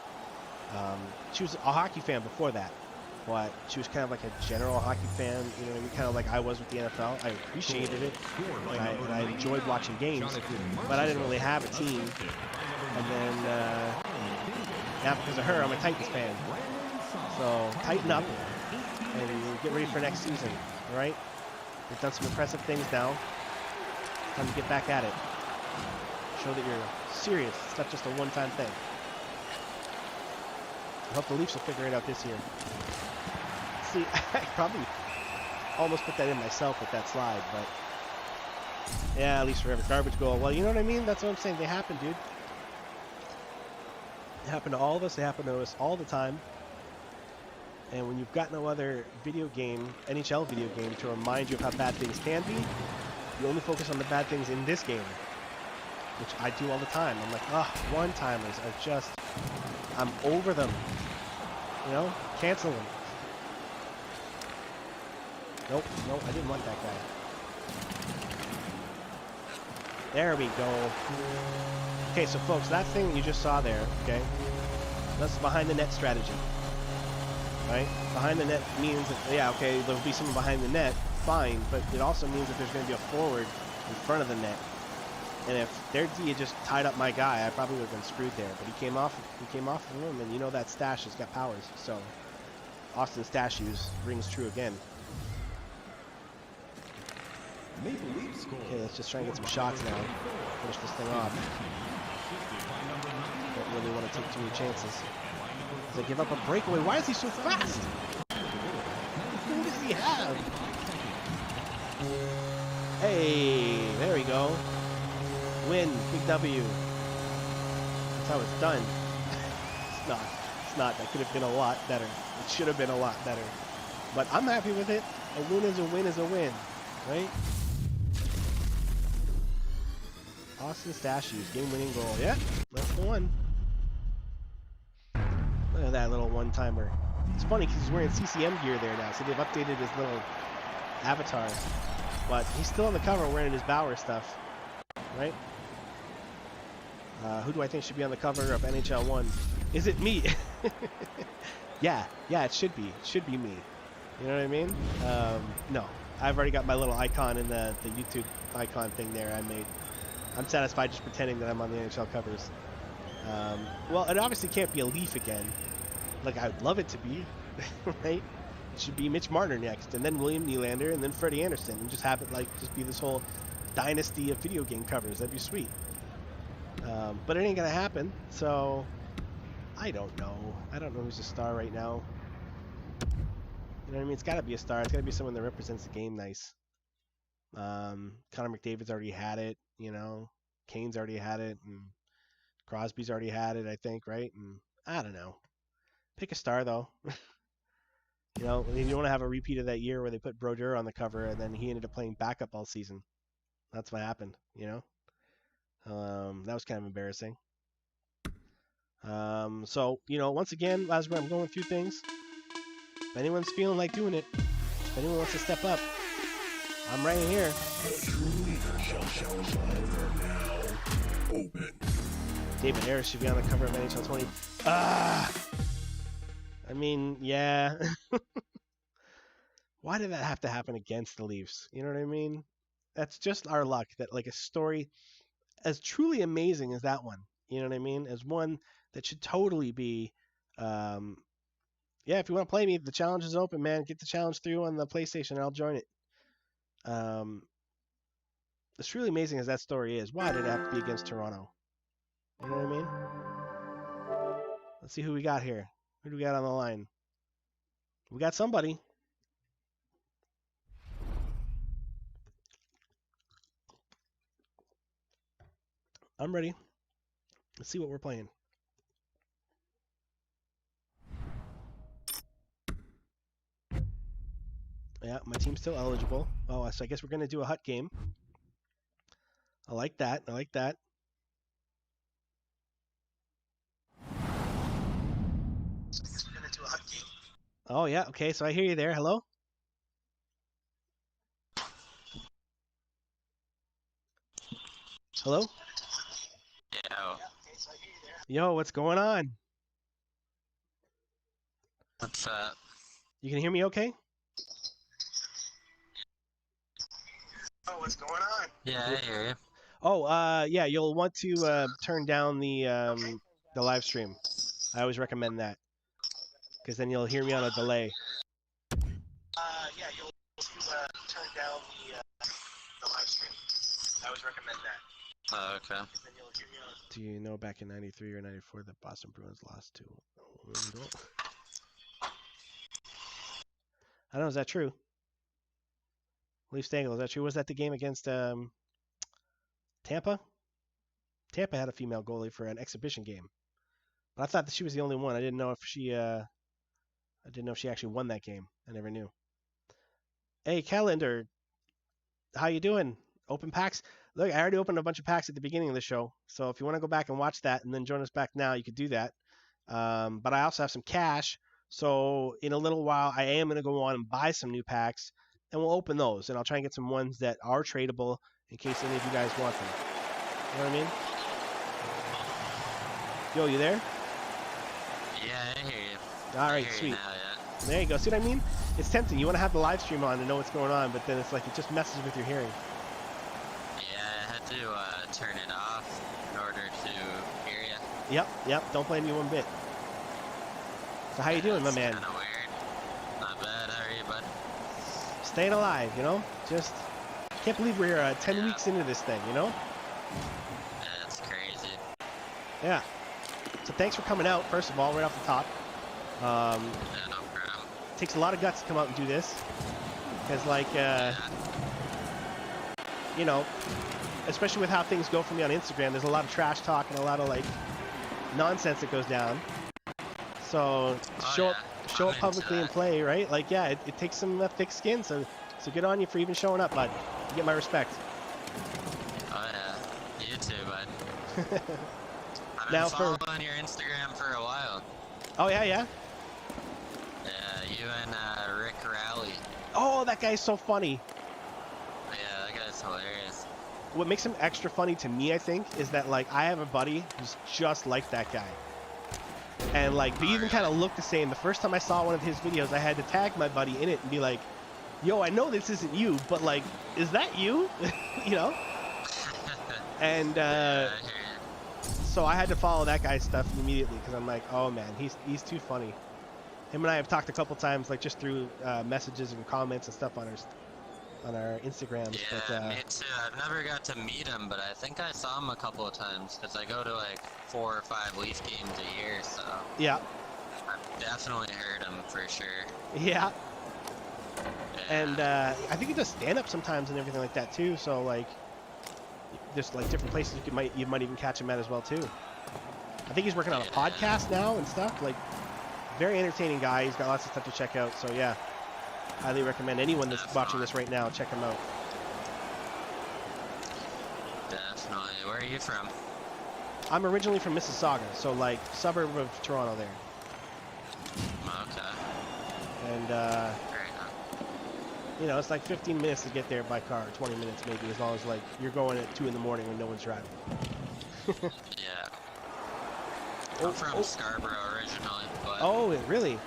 she was a hockey fan before that, but she was kind of like a general hockey fan. You know, kind of like I was with the NFL. I appreciated it, and I enjoyed watching games, but I didn't really have a team. And then now, because of her, I'm a Titans fan. So tighten up and get ready for next season. All right, we've done some impressive things now. Time to get back at it. Show that you're serious. It's not just a one-time thing. I hope the Leafs will figure it out this year. See, I probably almost put that in myself with that slide, but yeah, Leafs forever. Garbage goal. Well, you know what I mean? That's what I'm saying. They happen, dude. They happen to all of us. They happen to us all the time. And when you've got no other video game, NHL video game, to remind you of how bad things can be, you only focus on the bad things in this game, which I do all the time. I'm like, one-timers are just, I'm over them. You know, cancel them. Nope, I didn't want that guy. There we go. Okay, so folks, that thing that you just saw there, okay, that's behind the net strategy. Right? Behind the net means that, yeah, okay, there'll be someone behind the net, fine, but it also means that there's going to be a forward in front of the net. And if their D had just tied up my guy, I probably would have been screwed there. But he came off of him, and you know that stash has got powers. So Austin Stashes rings true again. Okay, let's just try and get some shots now. Finish this thing off. Don't really want to take too many chances. They give up a breakaway. Why is he so fast? Who does he have? Hey, there we go. Win, big W. That's how it's done. It's not. That could have been a lot better. It should have been a lot better. But I'm happy with it. A win is a win is a win, right? Austin Stashes, game-winning goal. Yeah, that's the one. Look at that little one-timer. It's funny because he's wearing CCM gear there now, so they've updated his little avatar. But he's still on the cover wearing his Bauer stuff, right? Who do I think should be on the cover of NHL 1? Is it me? Yeah, it should be. It should be me. You know what I mean? No, I've already got my little icon in the YouTube icon thing there I made. I'm satisfied just pretending that I'm on the NHL covers. Well, it obviously can't be a Leaf again. Like, I'd love it to be, right? It should be Mitch Marner next, and then William Nylander, and then Freddie Anderson, and just have it, like, just be this whole dynasty of video game covers. That'd be sweet. But it ain't gonna happen, so I don't know. I don't know who's a star right now. You know what I mean? It's got to be a star. It's got to be someone that represents the game nice. Connor McDavid's already had it. You know, Kane's already had it, and Crosby's already had it, I think, right? And I don't know. Pick a star though. You know, you don't want to have a repeat of that year where they put Brodeur on the cover and then he ended up playing backup all season. That's what happened, you know. That was kind of embarrassing. So, you know, once again, as I'm going through things, if anyone's feeling like doing it, if anyone wants to step up, I'm right here. David Harris should be on the cover of NHL 20. I mean, yeah. Why did that have to happen against the Leafs? You know what I mean? That's just our luck that like a story as truly amazing as that one, you know what I mean? As one that should totally be, yeah, if you want to play me, the challenge is open, man. Get the challenge through on the PlayStation and I'll join it. As truly amazing as that story is, why did it have to be against Toronto? You know what I mean? Let's see who we got here. Who do we got on the line? We got somebody. I'm ready. Let's see what we're playing. Yeah, my team's still eligible. Oh, so I guess we're going to do a hut game. I like that. I like that. We're going to do a hut game. Oh, yeah. Okay, so I hear you there. Hello? Hello? Yo, what's going on? What's up? You can hear me okay? Oh, what's going on? Yeah, I hear you. Oh, yeah, you'll want to turn down the live stream. I always recommend that. Because then you'll hear me on a delay. Yeah, you'll turn down the live stream. I always recommend that. Oh, okay. Do you know back in 93 or 94 that Boston Bruins lost to Orlando? I don't know, is that true? Leaf Stangl, is that true? Was that the game against Tampa? Tampa had a female goalie for an exhibition game. But I thought that she was the only one. I didn't know if she actually won that game. I never knew. Hey, Calendar, how you doing? Open packs? Look, I already opened a bunch of packs at the beginning of the show. So if you want to go back and watch that and then join us back now, you could do that. But I also have some cash. So in a little while, I am going to go on and buy some new packs. And we'll open those. And I'll try and get some ones that are tradable in case any of you guys want them. You know what I mean? Yo, you there? Yeah, I hear you. All right, sweet. Now, yeah. There you go. See what I mean? It's tempting. You want to have the live stream on to know what's going on, but then it's like it just messes with your hearing. Yeah, I had to turn it off in order to hear you. Yep. Don't blame you one bit. So how you doing, my man? Kind of weird. Not bad. How are you, bud? Staying alive, you know? Just can't believe we're 10 weeks into this thing, you know? Yeah, that's crazy. Yeah. So thanks for coming out, first of all, right off the top. Yeah, no problem. Takes a lot of guts to come out and do this. Because, like, you know, especially with how things go for me on Instagram, there's a lot of trash talk and a lot of, like, nonsense that goes down. So show up publicly and play, right? Like, yeah, it takes some thick skin. So good on you for even showing up, bud. You get my respect. Oh, yeah. You too, bud. I've Now been following your Instagram for a while. Oh, yeah? Yeah, you and Rick Rowley. Oh, that guy's so funny. Yeah, that guy's hilarious. What makes him extra funny to me, I think, is that, like, I have a buddy who's just like that guy. And, like, they even kind of look the same. The first time I saw one of his videos, I had to tag my buddy in it and be like, yo, I know this isn't you, but, like, is that you? You know? And, so I had to follow that guy's stuff immediately because I'm like, oh, man, he's too funny. Him and I have talked a couple times, like, just through messages and comments and stuff on our Instagrams. Yeah, but, me too. I've never got to meet him, but I think I saw him a couple of times because I go to like 4 or 5 Leaf games a year, so yeah. I've definitely heard him for sure. Yeah. And I think he does stand up sometimes and everything like that too. So like, there's like different places you might even catch him at as well too. I think he's working on a podcast now and stuff. Like, very entertaining guy. He's got lots of stuff to check out. So yeah, highly recommend anyone that's watching this right now, check him out. Definitely. Where are you from? I'm originally from Mississauga, so like suburb of Toronto there. Okay. And Very nice. you know, it's like 15 minutes to get there by car, 20 minutes maybe, as long as like you're going at 2 in the morning when no one's driving. Yeah. I'm from Scarborough originally, but Oh, really?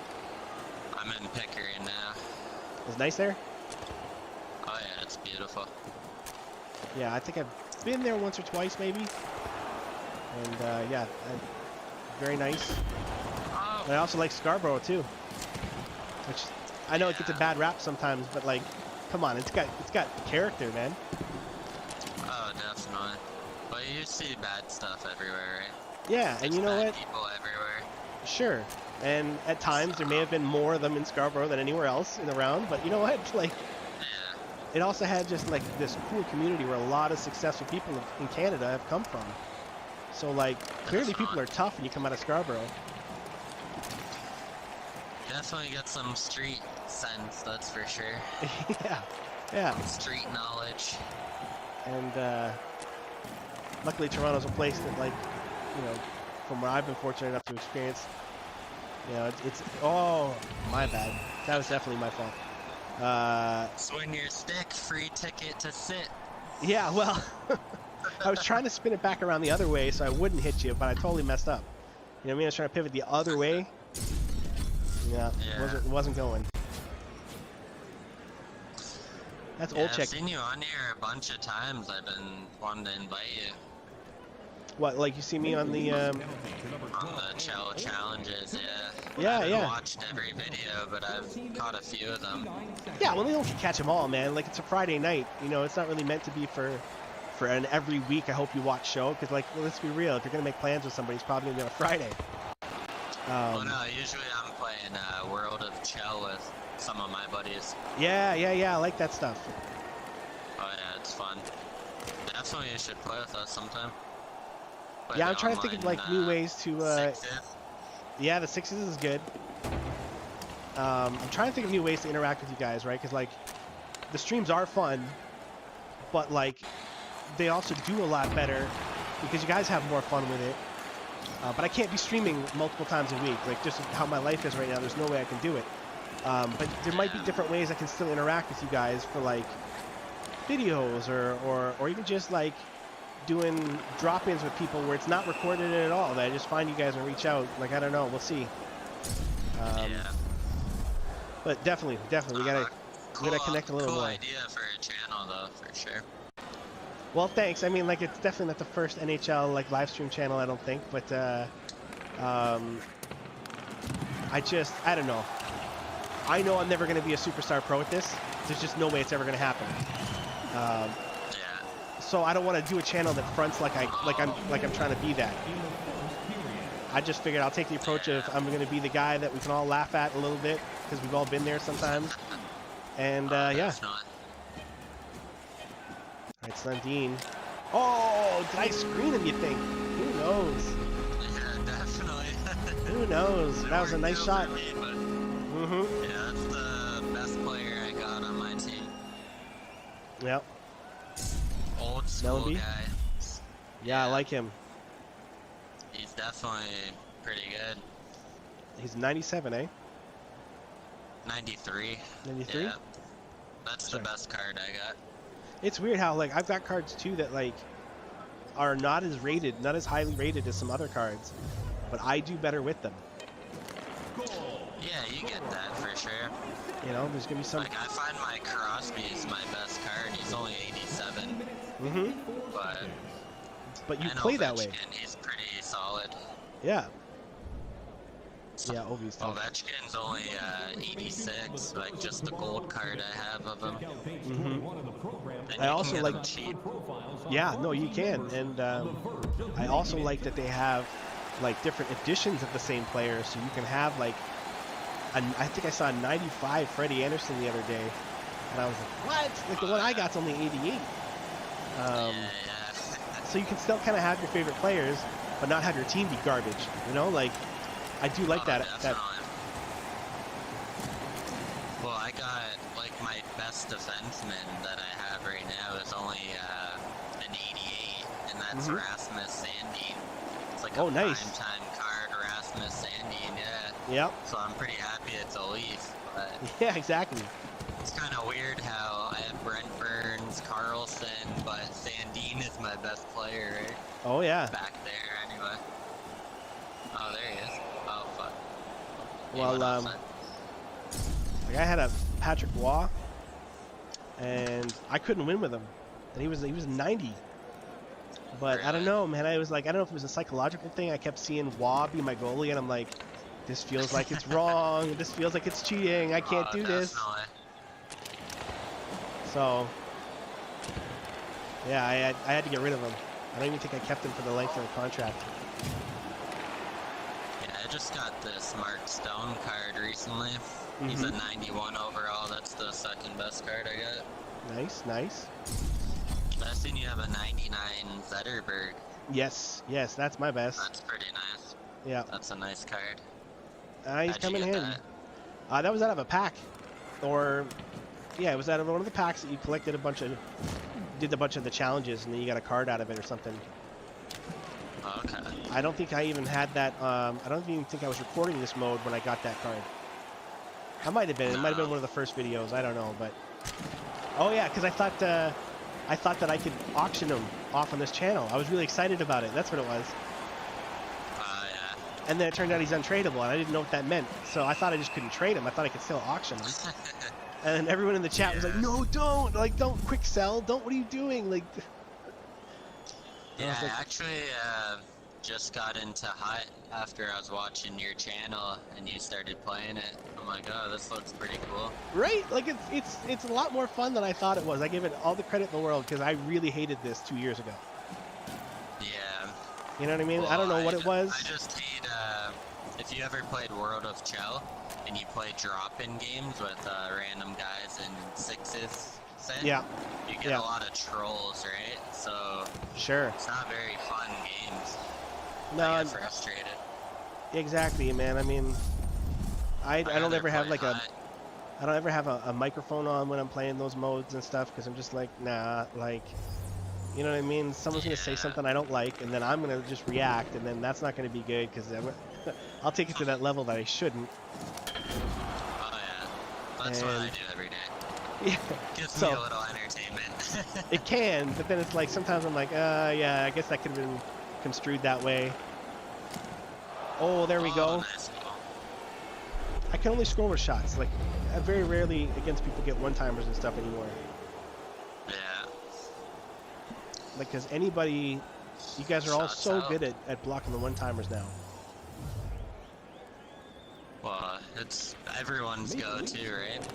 I'm in Pickering now. It's nice there? Oh yeah, it's beautiful. Yeah, I think I've been there once or twice maybe. And yeah, very nice. Oh, And I also like Scarborough too, which I know it gets a bad rap sometimes, but like, come on, it's got character, man. oh, definitely. But you see bad stuff everywhere, right? Yeah, and you know Bad what? people everywhere. Sure. And at times there may have been more of them in Scarborough than anywhere else in the round, but you know what? Like, Yeah. it also had just like this cool community where a lot of successful people in Canada have come from. So like, clearly people are tough when you come out of Scarborough. Definitely get some street sense, that's for sure. Yeah, yeah. Street knowledge. And luckily Toronto's a place that, like, you know, from where I've been fortunate enough to experience, you know, it's oh, my bad. That was definitely my fault. Swing your stick, free ticket to sit. Yeah, well, I was trying to spin it back around the other way so I wouldn't hit you, but I totally messed up. You know what I mean? I was trying to pivot the other way. Yeah, Yeah. wasn't going. That's Yeah, old I've check. seen you on here a bunch of times. I've been wanting to invite you What, like you see me on the on the Chel challenges. Yeah. Yeah, I haven't yeah. watched every video, but I've caught a few of them. Yeah, well, they don't catch them all, man. Like, it's a Friday night. You know, it's not really meant to be for an every week I hope you watch show. Because, like, well, let's be real. If you're going to make plans with somebody, it's probably going to be on a Friday. Well, no, usually I'm playing World of Chel with some of my buddies. Yeah, I like that stuff. Oh yeah, it's fun. Definitely you should play with us sometime. Play Yeah, the I'm trying to think of, like, new ways to... Sixes. Yeah, the sixes is good. I'm trying to think of new ways to interact with you guys, right? Because, like, the streams are fun, but, like, they also do a lot better because you guys have more fun with it. But I can't be streaming multiple times a week. Like, just how my life is right now, there's no way I can do it. But there might be different ways I can still interact with you guys for, like, videos or even just, like, doing drop-ins with people where it's not recorded at all, that I just find you guys and reach out. Like, I don't know, we'll see. Yeah. But definitely, we gotta connect a little cool more. idea for a channel though, for sure. Well, thanks. I mean, like, it's definitely not the first NHL like live stream channel, I don't think, but I don't know. I know I'm never gonna be a superstar pro at this. There's just no way it's ever gonna happen. Yeah. So I don't want to do a channel that fronts like I'm trying to be that. I just figured I'll take the approach of I'm going to be the guy that we can all laugh at a little bit because we've all been there sometimes. And yeah. It's not. All right, Sundin. Oh, did I screen him? You think? Who knows? Yeah, definitely. Who knows? That was a nice shot. Me, but Mm-hmm. yeah, that's the best player I got on my team. Yep. Old school Melby? guy. Yeah, I like him. He's definitely pretty good. He's 97, eh? 93. 93? Yeah. That's Sorry. the best card I got. It's weird how, like, I've got cards too that, like, are not as rated, not as highly rated as some other cards, but I do better with them. Yeah, you get that for sure. You know, there's gonna be some. Like, I find my Crosby is my best card. He's only 87. Mm-hmm. But you I know play that way. Ovechkin, he's pretty solid. Yeah. Yeah, Ovi's tough. Ovechkin's only 86, like just the gold card I have of him. Mm-hmm. And I you also can get like. them cheap. Yeah, no, you can, and I also like that they have like different editions of the same player, so you can have like I think I saw a 95 Freddie Anderson the other day, and I was like, what? Like the one I got's only 88. Yeah. So you can still kind of have your favorite players, but not have your team be garbage. You know, like I do like that. Definitely. Well, I got like my best defenseman that I have right now is only an 88, and that's Rasmus Sandin. It's like a nice. prime-time card, Rasmus Sandin. Yeah. Yep. So I'm pretty happy it's a Leaf, but Yeah, exactly. it's kind of weird how I have Brent Burns, Carlson, but Sandin is my best player, right? Oh yeah. Back there, anyway. Oh, there he is. Oh, fuck. He Well, went offside. like I had a Patrick Waugh, and I couldn't win with him, and he was 90. But I don't know, man. I was like, I don't know if it was a psychological thing. I kept seeing Waugh be my goalie, and I'm like, this feels like it's wrong. This feels like it's cheating. I can't do this. Definitely. So, yeah, I had to get rid of him. I don't even think I kept him for the length of the contract. Yeah, I just got this Mark Stone card recently. He's a 91 overall. That's the second best card I got. Nice, nice. I've seen you have a 99 Zetterberg. Yes, that's my best. That's pretty nice. Yeah. That's a nice card. He's How'd you coming get in. That was out of a pack, or yeah, it was out of one of the packs that you collected did a bunch of the challenges, and then you got a card out of it or something. Okay. I don't think I even had that. I don't even think I was recording this mode when I got that card. I might have been. It might have been one of the first videos. I don't know, but oh yeah, because I thought that I could auction them off on this channel. I was really excited about it. That's what it was. Yeah. And then it turned out he's untradeable, and I didn't know what that meant. So I thought I just couldn't trade him. I thought I could still auction him. And everyone in the chat was like, "No, don't! Like, don't quick sell! Don't! What are you doing?" Like, Yeah, like, I actually just got into Hut after I was watching your channel and you started playing it. I'm like, oh, this looks pretty cool. right? Like it's a lot more fun than I thought it was. I give it all the credit in the world because I really hated this 2 years ago. Yeah. You know what I mean? Well, I don't know what it was. I just hate, if you ever played World of Chel and you play drop-in games with random guys in sixes, say, Yeah. you get a lot of trolls, right? So Sure. it's not very fun games. No, I get frustrated. exactly, man. I mean, I don't ever have like Hut. I don't ever have a microphone on when I'm playing those modes and stuff because I'm just like, nah, like, you know what I mean? Someone's gonna say something I don't like, and then I'm gonna just react, and then that's not gonna be good because I'll take it to that level that I shouldn't. Oh yeah, that's what I do every day. Yeah. Gives me a little entertainment. It can, but then it's like sometimes I'm like, yeah, I guess that could have been construed that way. Oh, there we go. Nice goal. I can only score with shots. Like, I very rarely against people get one-timers and stuff anymore. Yeah. Like, because anybody, you guys are all Shots so out. good at blocking the one-timers now. Well, it's everyone's go-to, right?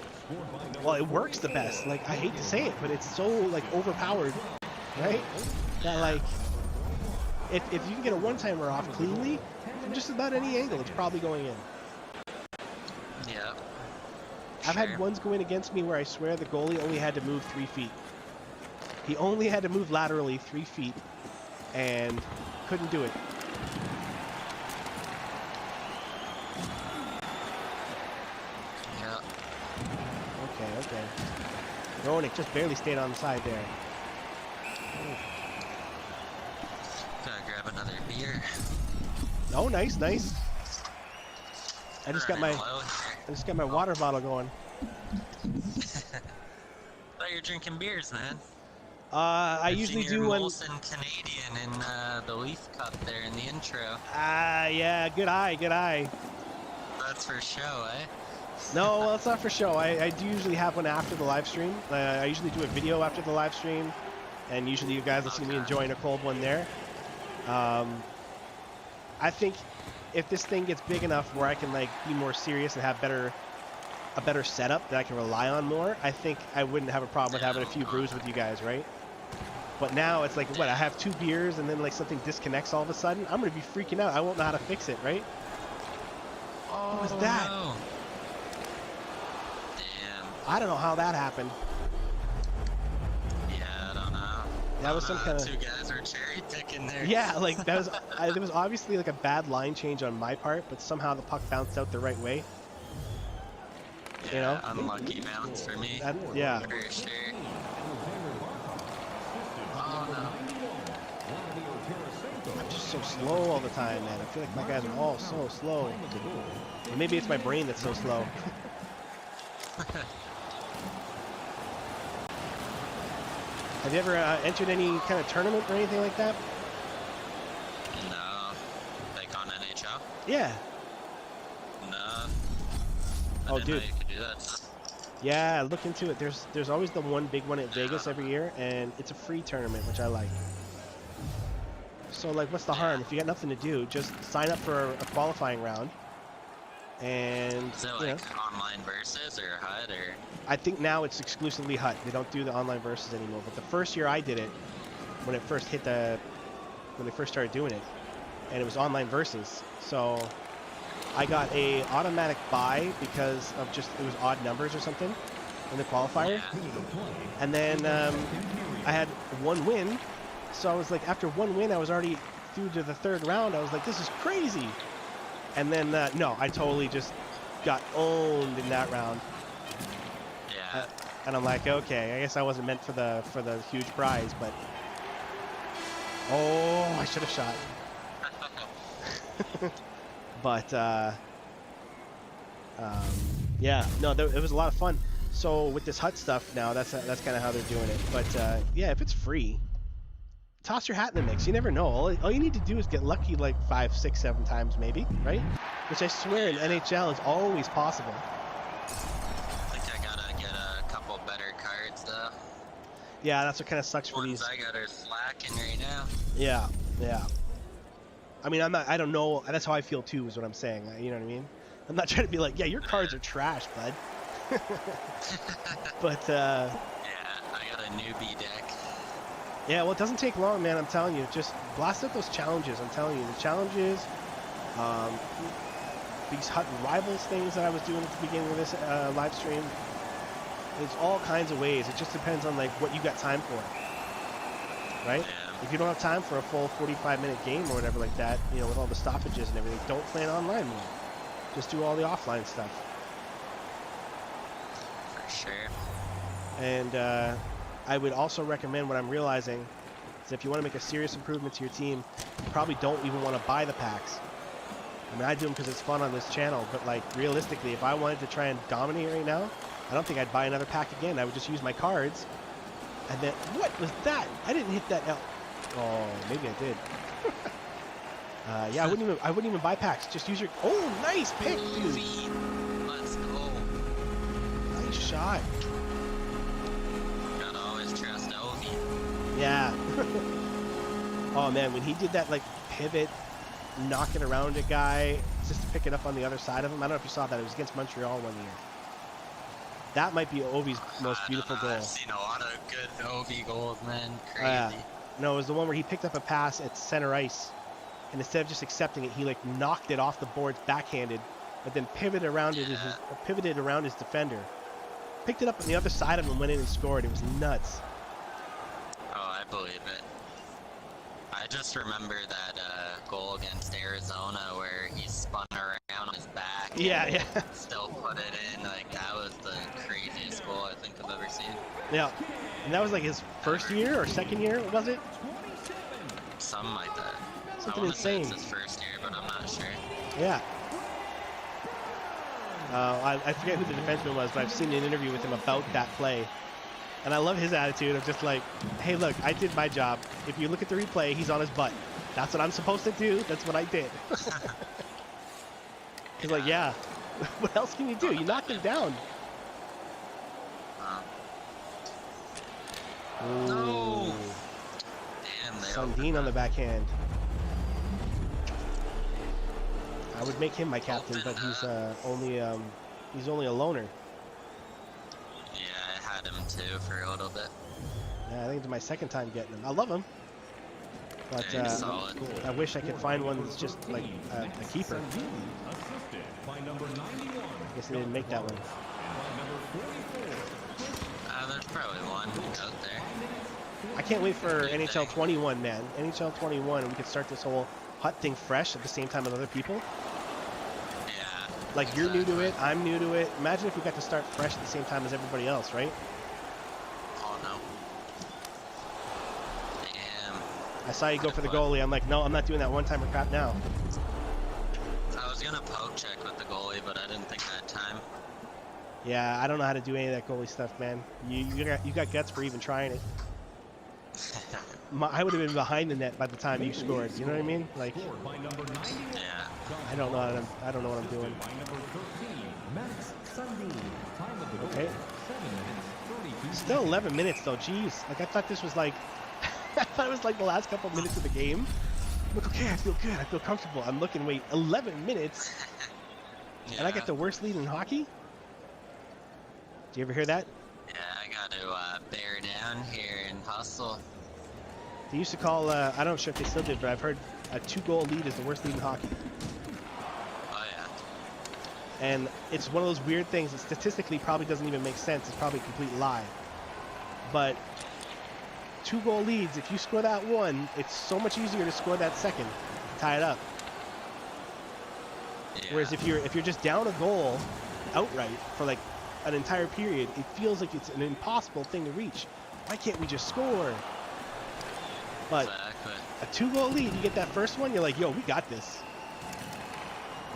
Well, it works the best. Like, I hate to say it, but it's so, like, overpowered, right? That, like, if you can get a one-timer off cleanly, from just about any angle, it's probably going in. Yeah. I've had ones go in against me where I swear the goalie only had to move 3 feet. He only had to move laterally 3 feet and couldn't do it. Yeah. Okay. Roenick just barely stayed on the side there. Gotta grab another beer. Oh, nice. I just got Running my low here. water bottle going. Thought you were drinking beers, man. I I've usually seen your do when. Molson Canadian in the Leaf Cup there in the intro. Yeah, good eye. That's for show, eh? No, well, it's not for show. I do usually have one after the live stream. I usually do a video after the live stream, and usually you guys will see me enjoying a cold one there. I think if this thing gets big enough where I can like be more serious and have a better setup that I can rely on more, I think I wouldn't have a problem with having a few brews with you guys, right? But now it's like, what, I have 2 beers and then like something disconnects all of a sudden? I'm going to be freaking out. I won't know how to fix it, right? Oh, What was that? No. I don't know how that happened. Yeah, I don't know. That was some kind of... Two guys were cherry picking there. Yeah, like that was... there was obviously like a bad line change on my part, but somehow the puck bounced out the right way. Yeah, you know? Unlucky bounce for me. Yeah. For sure. Oh, no. I'm just so slow all the time, man. I feel like my guys are all so slow. Or maybe it's my brain that's so slow. Have you ever entered any kind of tournament or anything like that? No. Like on NHL? Yeah. No. Oh, I didn't dude. know you could do that. Yeah, look into it. There's always the one big one at Vegas every year, and it's a free tournament, which I like. So, like, what's the harm? If you got nothing to do, just sign up for a qualifying round. And, Is it like online versus or HUD or? I think now it's exclusively HUD. They don't do the online versus anymore. But the first year I did it, when it first hit when they first started doing it, and it was online versus. So I got a automatic bye because of just, it was odd numbers or something in the qualifier. Yeah. And then I had one win. So I was like, after one win, I was already through to the third round. I was like, this is crazy. And then, no, I totally just got owned in that round. Yeah. And I'm like, okay, I guess I wasn't meant for the huge prize, but oh, I should have shot. But yeah, no, it was a lot of fun. So with this HUT stuff now, that's kind of how they're doing it. But yeah, if it's free, toss your hat in the mix. You never know. All you need to do is get lucky like 5, 6, 7 times maybe, right? Which I swear in NHL is always possible. I think I gotta get a couple better cards though. Yeah, that's what kind of sucks for Ones these. I got are slacking right now. Yeah, yeah. I mean, I don't know. That's how I feel too, is what I'm saying. You know what I mean? I'm not trying to be like, yeah, your cards are trash, bud. But yeah, I got a newbie deck. yeah, well, it doesn't take long, man. I'm telling you, just blast out those challenges. I'm telling you, the challenges, these HUT Rivals things that I was doing at the beginning of this live stream. There's all kinds of ways. It just depends on like what you got time for, right? Yeah. If you don't have time for a full 45-minute game or whatever like that, you know, with all the stoppages and everything, don't play it online more. Just do all the offline stuff. For sure. And I would also recommend, what I'm realizing is if you want to make a serious improvement to your team, you probably don't even want to buy the packs. I mean, I do them because it's fun on this channel, but like realistically, if I wanted to try and dominate right now, I don't think I'd buy another pack again. I would just use my cards. And then, what was that? I didn't hit that L. Oh, maybe I did. Yeah, I wouldn't even buy packs. Just use your. Oh, nice pick, dude. Let's go. Nice shot. Gotta always trust Ovi. Yeah. Oh man, when he did that like pivot, knocking around a guy just to pick it up on the other side of him. I don't know if you saw that. It was against Montreal one year. That might be Ovi's most beautiful goal. I've seen a lot of good Ovi goals, man. Crazy. No, it was the one where he picked up a pass at center ice, and instead of just accepting it, he like knocked it off the boards backhanded, but then pivoted around his defender, picked it up on the other side of him, went in and scored. It was nuts. Oh, I believe it. I just remember that goal against Arizona where he spun around on his back. Yeah. Still put it in. Like, that was the craziest goal I think I've ever seen. Yeah. And that was like his first year or second year, was it? Something like that. Something I wanna say insane. it's his first year, but I'm not sure. Yeah. I forget who the defenseman was, but I've seen an interview with him about that play. And I love his attitude of just like, hey, look, I did my job. If you look at the replay, he's on his butt. That's what I'm supposed to do. That's what I did. He's like, yeah. What else can you do? You knocked him down. No. Damn, they Sundin on the backhand. I would make him my captain, but he's only a loner. Yeah, I had him too for a little bit. Yeah, I think it's my second time getting him. I love him, but Yeah, he's solid. I wish I could find one that's just like a keeper. I guess they didn't make that one. There's probably one out there. I can't wait for NHL 21, man. NHL 21, we could start this whole hut thing fresh at the same time as other people. Yeah. Like, exactly. You're new to it, I'm new to it. Imagine if we got to start fresh at the same time as everybody else, right? Oh, no. Damn. I saw you go for the goalie. I'm like, no, I'm not doing that one-timer crap now. I was going to poke check with the goalie, but I didn't think I had time. Yeah, I don't know how to do any of that goalie stuff, man. You got guts for even trying it. I would have been behind the net by the time you scored. You know what I mean? Like, yeah. I don't know what I'm doing. Okay. Still 11 minutes though. Jeez. Like, I thought this was like, I thought it was like the last couple minutes of the game. I'm like, okay, I feel good. I feel comfortable. I'm looking. Wait, 11 minutes, Yeah. and I get the worst lead in hockey. Do you ever hear that? Yeah, I got to bear down here and hustle. They used to call, I don't know if they still did, but I've heard a 2-goal lead is the worst lead in hockey. Oh, yeah. And it's one of those weird things that statistically probably doesn't even make sense. It's probably a complete lie. But 2-goal leads, if you score that one, it's so much easier to score that second, to tie it up. Yeah. Whereas if you're just down a goal outright for like an entire period, it feels like it's an impossible thing to reach. Why can't we just score? But exactly. A 2-goal lead, you get that first one, you're like, yo, we got this.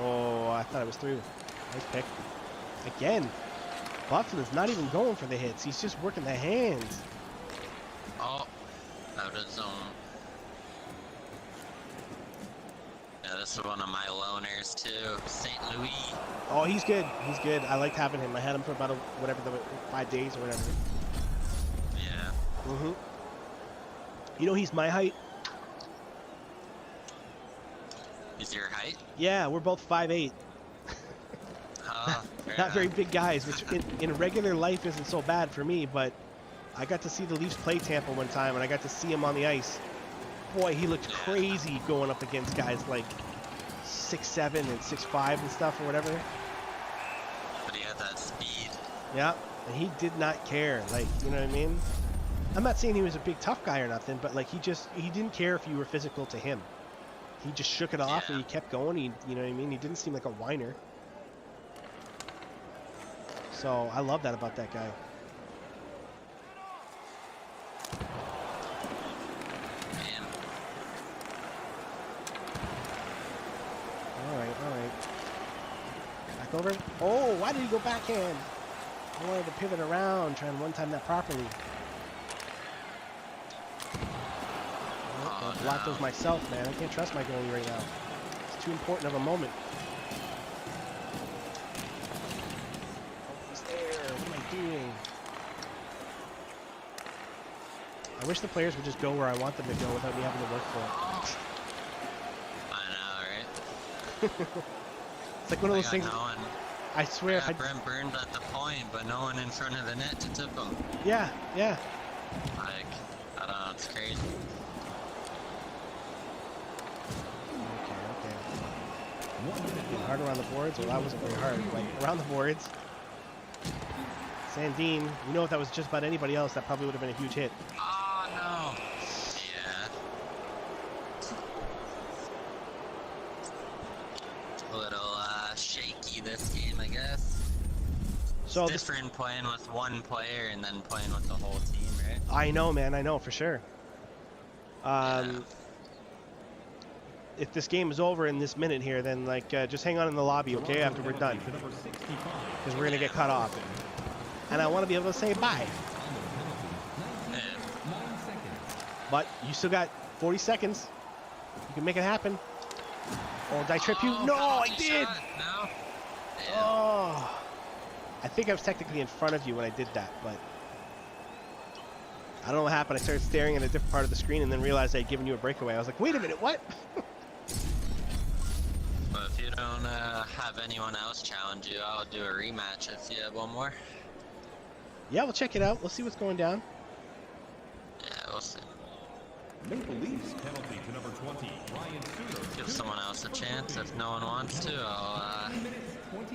Oh, I thought it was through. Nice pick. Again, Buffalo's not even going for the hits. He's just working the hands. Oh, out of zone. Yeah, this is one of my loners too. St. Louis. Oh, he's good. He's good. I liked having him. I had him for about 5 days or whatever. Yeah. Mm-hmm. You know he's my height. Is your height? Yeah, we're both 5'8". Not very big guys, which in regular life isn't so bad for me, but I got to see the Leafs play Tampa one time, and I got to see him on the ice. Boy, he looked crazy going up against guys like 6'7" and 6'5" and stuff or whatever. But he had that speed. Yeah, and he did not care. Like, you know what I mean? I'm not saying he was a big tough guy or nothing, but like he didn't care if you were physical to him. He just shook it off and he kept going. You know what I mean? He didn't seem like a whiner. So I love that about that guy. Man. All right. Back over. Oh, why did he go backhand? I wanted to pivot around, trying to one-time that properly. I'll block those myself, man. I can't trust my goalie right now. It's too important of a moment. He's there. What am I doing? I wish the players would just go where I want them to go without me having to work for it. I know, right? It's like one of those things. No one, I swear, if I Brent burned at the point, but no one in front of the net to tip him. Yeah. Like, I don't know, it's crazy. Okay. Hard around the boards? Well, that wasn't very hard. Like, around the boards. Sandine, you know if that was just about anybody else, that probably would have been a huge hit. Oh, no. Yeah. A little shaky this game, I guess. So it's different playing with one player and then playing with the whole team, right? I know, man. I know, for sure. If this game is over in this minute here, then like just hang on in the lobby, okay, after we're done. Because we're going to get cut off. And I want to be able to say bye. Yeah. But you still got 40 seconds. You can make it happen. Oh, did I trip you? No, I did! No? Yeah. Oh. I think I was technically in front of you when I did that, but I don't know what happened. I started staring at a different part of the screen and then realized I had given you a breakaway. I was like, wait a minute, what? But if you don't have anyone else challenge you, I'll do a rematch if you have one more. Yeah, we'll check it out. We'll see what's going down. Yeah, we'll see. Maple Leafs penalty to number 20, Ryan Suter. Give someone else a chance. If no one wants to, I'll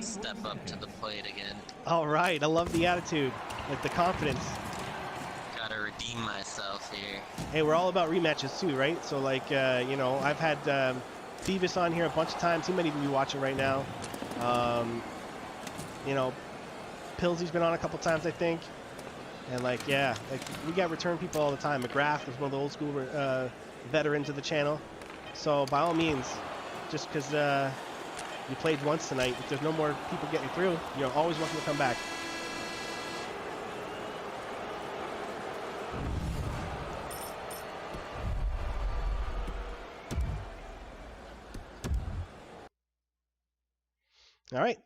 step up to the plate again. All right, I love the attitude, like the confidence. Gotta redeem myself here. Hey, we're all about rematches too, right? So like, you know, I've had Phoebus on here a bunch of times. He might even be watching right now. You know, Pillsy's been on a couple times, I think. And like, yeah, like we got return people all the time. McGrath was one of the old school veterans of the channel. So by all means, just because you played once tonight, if there's no more people getting through, you're always welcome to come back. All right.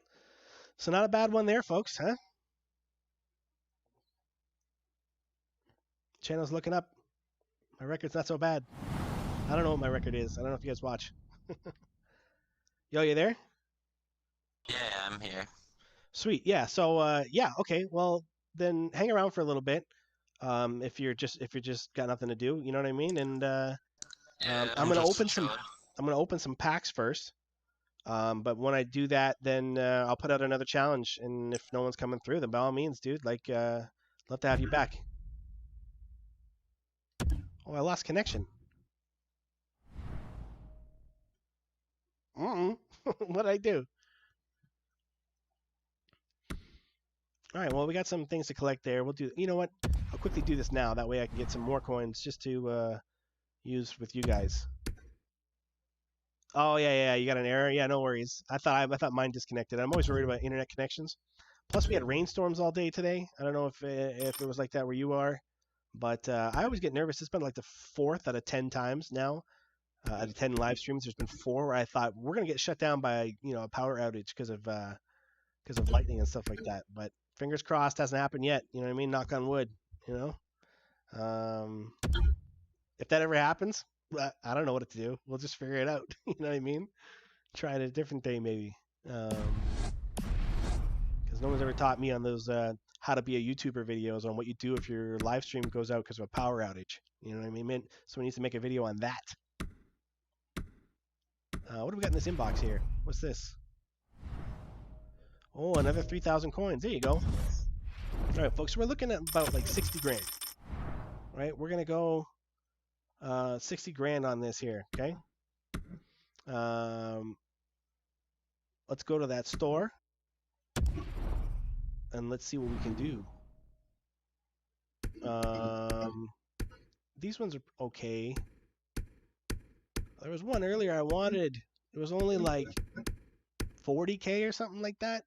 So not a bad one there, folks, huh? Channel's looking up. My record's not so bad. I don't know what my record is. I don't know if you guys watch. Yo, you there? Yeah, I'm here. Sweet. Yeah. So yeah. Okay. Well, then hang around for a little bit. If you're just got nothing to do, you know what I mean. And Yeah, I'm gonna just open some. chilling. I'm gonna open some packs first. But when I do that, then I'll put out another challenge. And if no one's coming through, then by all means, dude, like, love to have you back. Oh, I lost connection. What'd I do? All right, well, we got some things to collect there. We'll do, you know what? I'll quickly do this now. That way I can get some more coins just to use with you guys. Oh, yeah, you got an error? Yeah, no worries. I thought mine disconnected. I'm always worried about internet connections. Plus, we had rainstorms all day today. I don't know if it was like that where you are, but I always get nervous. It's been like the 4th out of 10 times now. Out of 10 live streams, there's been 4 where I thought we're gonna get shut down by a power outage because of lightning and stuff like that. But fingers crossed, hasn't happened yet. You know what I mean? Knock on wood. You know. If that ever happens, I don't know what to do. We'll just figure it out. You know what I mean? Try it a different day maybe. Because no one's ever taught me on those how to be a YouTuber videos on what you do if your live stream goes out because of a power outage. You know what I mean? Someone needs to make a video on that. What do we got in this inbox here? What's this? Oh, another 3,000 coins. There you go. All right, folks. We're looking at about like 60 grand. Right? We're gonna go 60 grand on this here. Okay. Let's go to that store and let's see what we can do. These ones are okay. There was one earlier I wanted. It was only like 40K or something like that.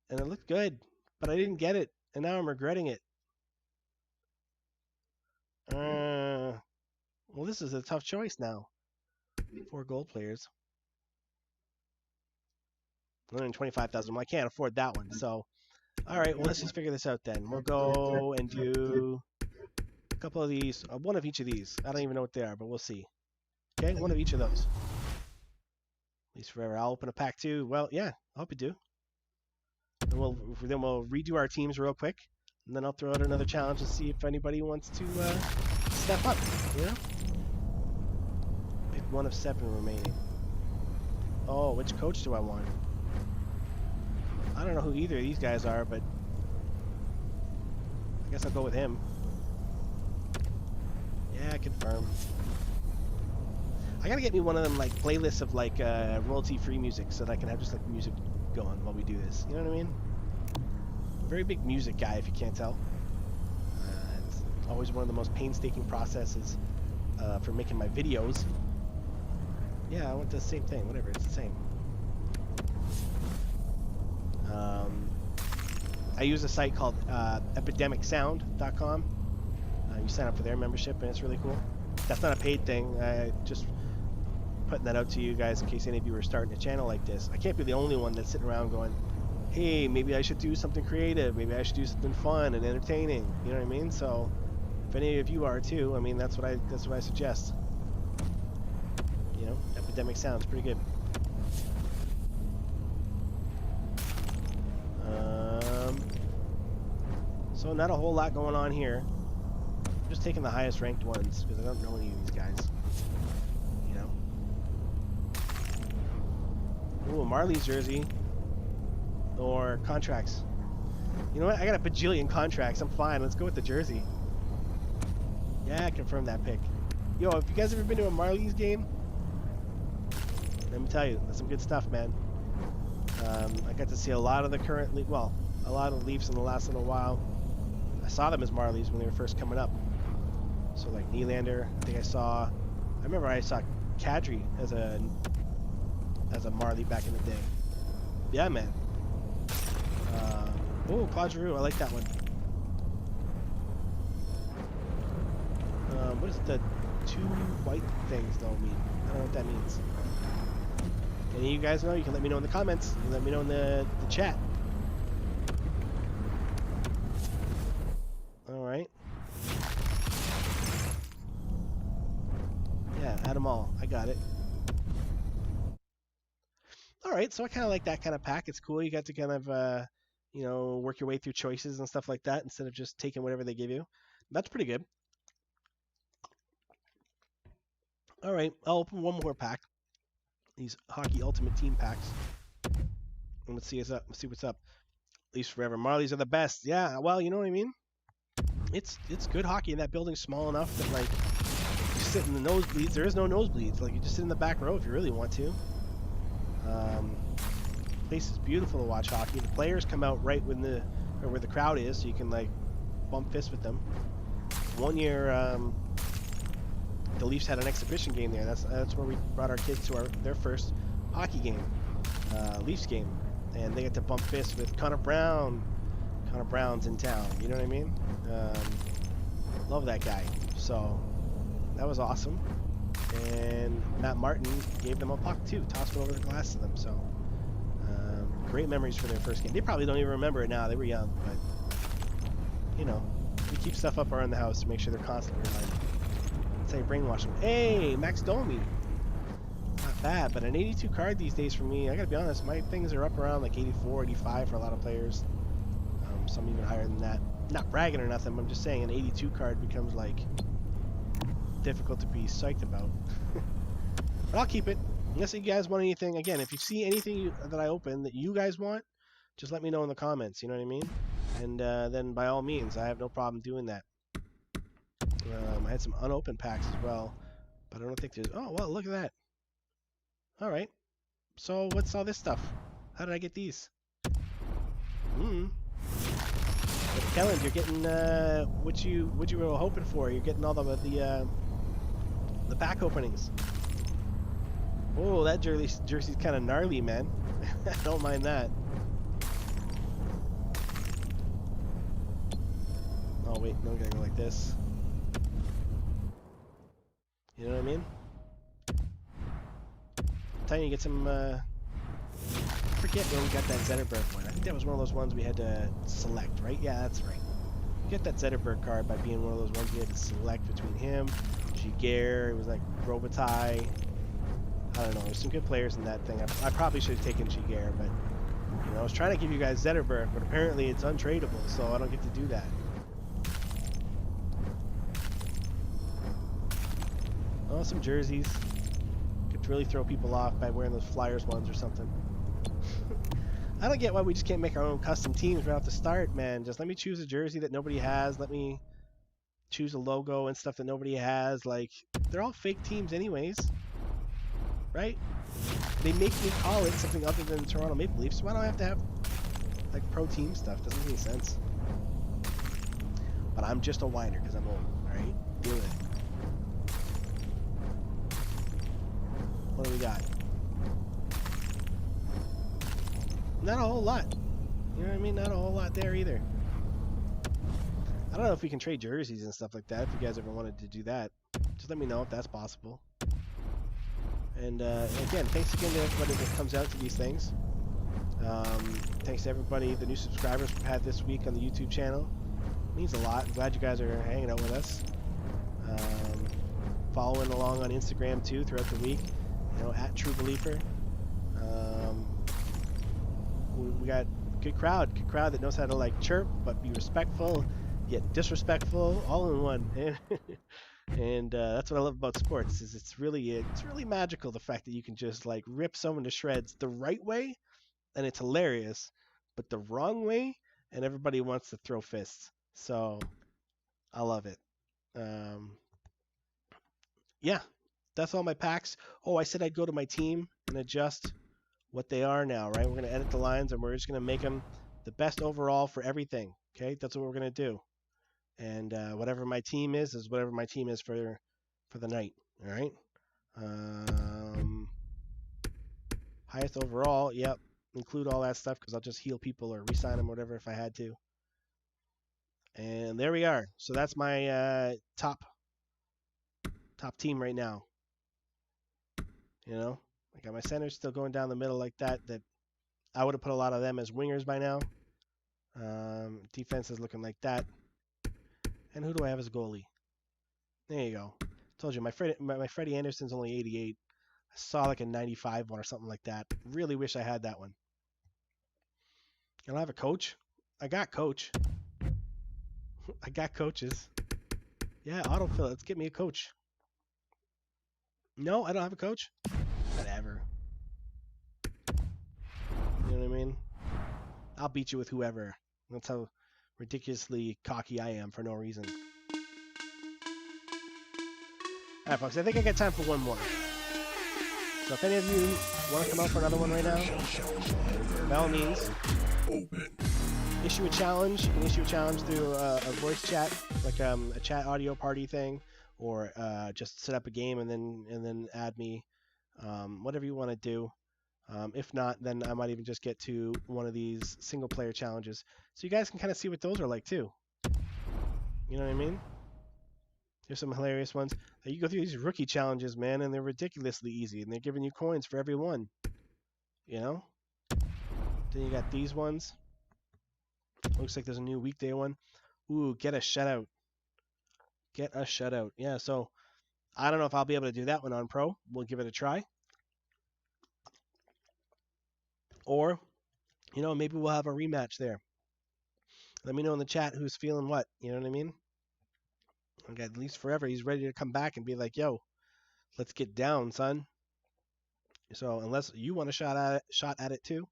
And it looked good, but I didn't get it. And now I'm regretting it. Well, this is a tough choice now. 4 gold players. 125,000. Well, I can't afford that one. So, all right. Well, let's just figure this out then. We'll go and do a couple of these. One of each of these. I don't even know what they are, but we'll see. Okay, one of each of those. At least forever. I'll open a pack too. Well, yeah, I hope you do. And we'll redo our teams real quick, and then I'll throw out another challenge and see if anybody wants to step up. You know, pick 1 of 7 remaining. Oh, which coach do I want? I don't know who either of these guys are, but I guess I'll go with him. Yeah, confirm. I gotta get me one of them like playlists of like royalty-free music so that I can have just like music going while we do this. You know what I mean? Very big music guy, if you can't tell. It's always one of the most painstaking processes for making my videos. Yeah, I want the same thing. Whatever, it's the same. I use a site called epidemicsound.com. You sign up for their membership, and it's really cool. That's not a paid thing. I just putting that out to you guys in case any of you are starting a channel like this. I can't be the only one that's sitting around going, hey, maybe I should do something creative. Maybe I should do something fun and entertaining. You know what I mean? So if any of you are too, I mean, that's what I suggest. You know, Epidemic sounds pretty good. So not a whole lot going on here. I'm just taking the highest ranked ones because I don't know any of these guys. You know. Ooh, a Marlies jersey. Or contracts. You know what? I got a bajillion contracts. I'm fine. Let's go with the jersey. Yeah, confirm that pick. Yo, have you guys ever been to a Marlies game? Let me tell you, that's some good stuff, man. I got to see a lot of the current, a lot of Leafs in the last little while. I saw them as Marlies when they were first coming up. So like Nylander, I think I remember I saw Kadri as a Marley back in the day. Yeah, man. Oh, Claude Giroux, I like that one. What does the two white things though mean? I don't know what that means. Any of you guys know? You can let me know in the comments. You can let me know in the chat. Alright. Yeah, add them all. I got it. Alright, so I kind of like that kind of pack. It's cool. You got to kind of, you know, work your way through choices and stuff like that instead of just taking whatever they give you. That's pretty good. Alright, I'll open one more pack. These Hockey Ultimate Team packs. And let's see what's up. Leafs forever. Marlies are the best. Yeah, well, you know what I mean? It's good hockey, and that building's small enough that, like, you sit in the nosebleeds. There is no nosebleeds. Like, you just sit in the back row if you really want to. Place is beautiful to watch hockey. The players come out right where the crowd is, so you can, like, bump fists with them. One year, the Leafs had an exhibition game there. That's where we brought our kids to their first hockey game, Leafs game, and they get to bump fists with Connor Brown. Connor Brown's in town. You know what I mean? Love that guy. So that was awesome. And Matt Martin gave them a puck too, tossed it over the glass to them. So great memories for their first game. They probably don't even remember it now. They were young, but you know, we keep stuff up around the house to make sure they're constantly reminded. That's how you brainwash them. Hey, Max Domi. Not bad, but an 82 card these days for me, I gotta be honest, my things are up around like 84, 85 for a lot of players. Some even higher than that. Not bragging or nothing, but I'm just saying an 82 card becomes like difficult to be psyched about. But I'll keep it. Unless you guys want anything, again, if you see anything that I open that you guys want, just let me know in the comments, you know what I mean? And then by all means, I have no problem doing that. I had some unopened packs as well, but I don't think there's... Oh, well, look at that. Alright. So, what's all this stuff? How did I get these? But Kellen, you're getting what you were hoping for. You're getting all the pack openings. Oh, that jersey's kind of gnarly, man. I don't mind that. Oh wait, no, we gotta go like this. You know what I mean? I'm telling you, get some. I forget where we got that Zetterberg one. I think that was one of those ones we had to select, right? Yeah, that's right. You get that Zetterberg card by being one of those ones we had to select between him, Giguère, it was like Robitaille. I don't know, there's some good players in that thing. I probably should have taken Giguère, but you know, I was trying to give you guys Zetterberg, but apparently it's untradeable, so I don't get to do that. Oh, some jerseys. Could really throw people off by wearing those Flyers ones or something. I don't get why we just can't make our own custom teams right off the start, man. Just let me choose a jersey that nobody has. Let me choose a logo and stuff that nobody has. Like, they're all fake teams anyways. Right? They make me call it something other than Toronto Maple Leafs. So why do I have to have, like, pro team stuff? Doesn't make any sense. But I'm just a whiner because I'm old, alright? Deal with it. What do we got? Not a whole lot. You know what I mean? Not a whole lot there either. I don't know if we can trade jerseys and stuff like that. If you guys ever wanted to do that, just let me know if that's possible. And again, thanks again to everybody that comes out to these things. Thanks to everybody, the new subscribers we've had this week on the YouTube channel. It means a lot. I'm glad you guys are hanging out with us. Following along on Instagram too throughout the week. You know, at True Believer. We got good crowd that knows how to like chirp but be respectful, yet disrespectful, all in one. And that's what I love about sports is it's really magical, the fact that you can just like rip someone to shreds the right way and it's hilarious, but the wrong way and everybody wants to throw fists. So I love it. Yeah, that's all my packs. Oh, I said I'd go to my team and adjust what they are now, right? We're going to edit the lines and we're just going to make them the best overall for everything. Okay, that's what we're going to do. And whatever my team is whatever my team is for the night. All right. Highest overall, yep. Include all that stuff because I'll just heal people or re-sign them or whatever if I had to. And there we are. So that's my top team right now. You know, I got my centers still going down the middle like that. That I would have put a lot of them as wingers by now. Defense is looking like that. And who do I have as a goalie? There you go. Told you my Freddie Anderson's only 88. I saw like a 95 one or something like that. Really wish I had that one. I don't have a coach. I got coach. I got coaches. Yeah, autofill. Let's get me a coach. No, I don't have a coach. Whatever. You know what I mean? I'll beat you with whoever. That's how ridiculously cocky I am for no reason. Alright, folks, I think I got time for one more. So if any of you want to come out for another one right now, by all means, issue a challenge. You can issue a challenge through a voice chat, like a chat audio party thing, or just set up a game and then add me, whatever you want to do. If not, then I might even just get to one of these single player challenges, so you guys can kind of see what those are like too. You know what I mean? There's some hilarious ones. You go through these rookie challenges, man, and they're ridiculously easy, and they're giving you coins for every one. You know? Then you got these ones. Looks like there's a new weekday one. Ooh, get a shutout. Get a shutout. Yeah, so I don't know if I'll be able to do that one on Pro. We'll give it a try. Or, you know, maybe we'll have a rematch there. Let me know in the chat who's feeling what. You know what I mean? Okay, at least forever, he's ready to come back and be like, yo, let's get down, son. So unless you want a shot at it too,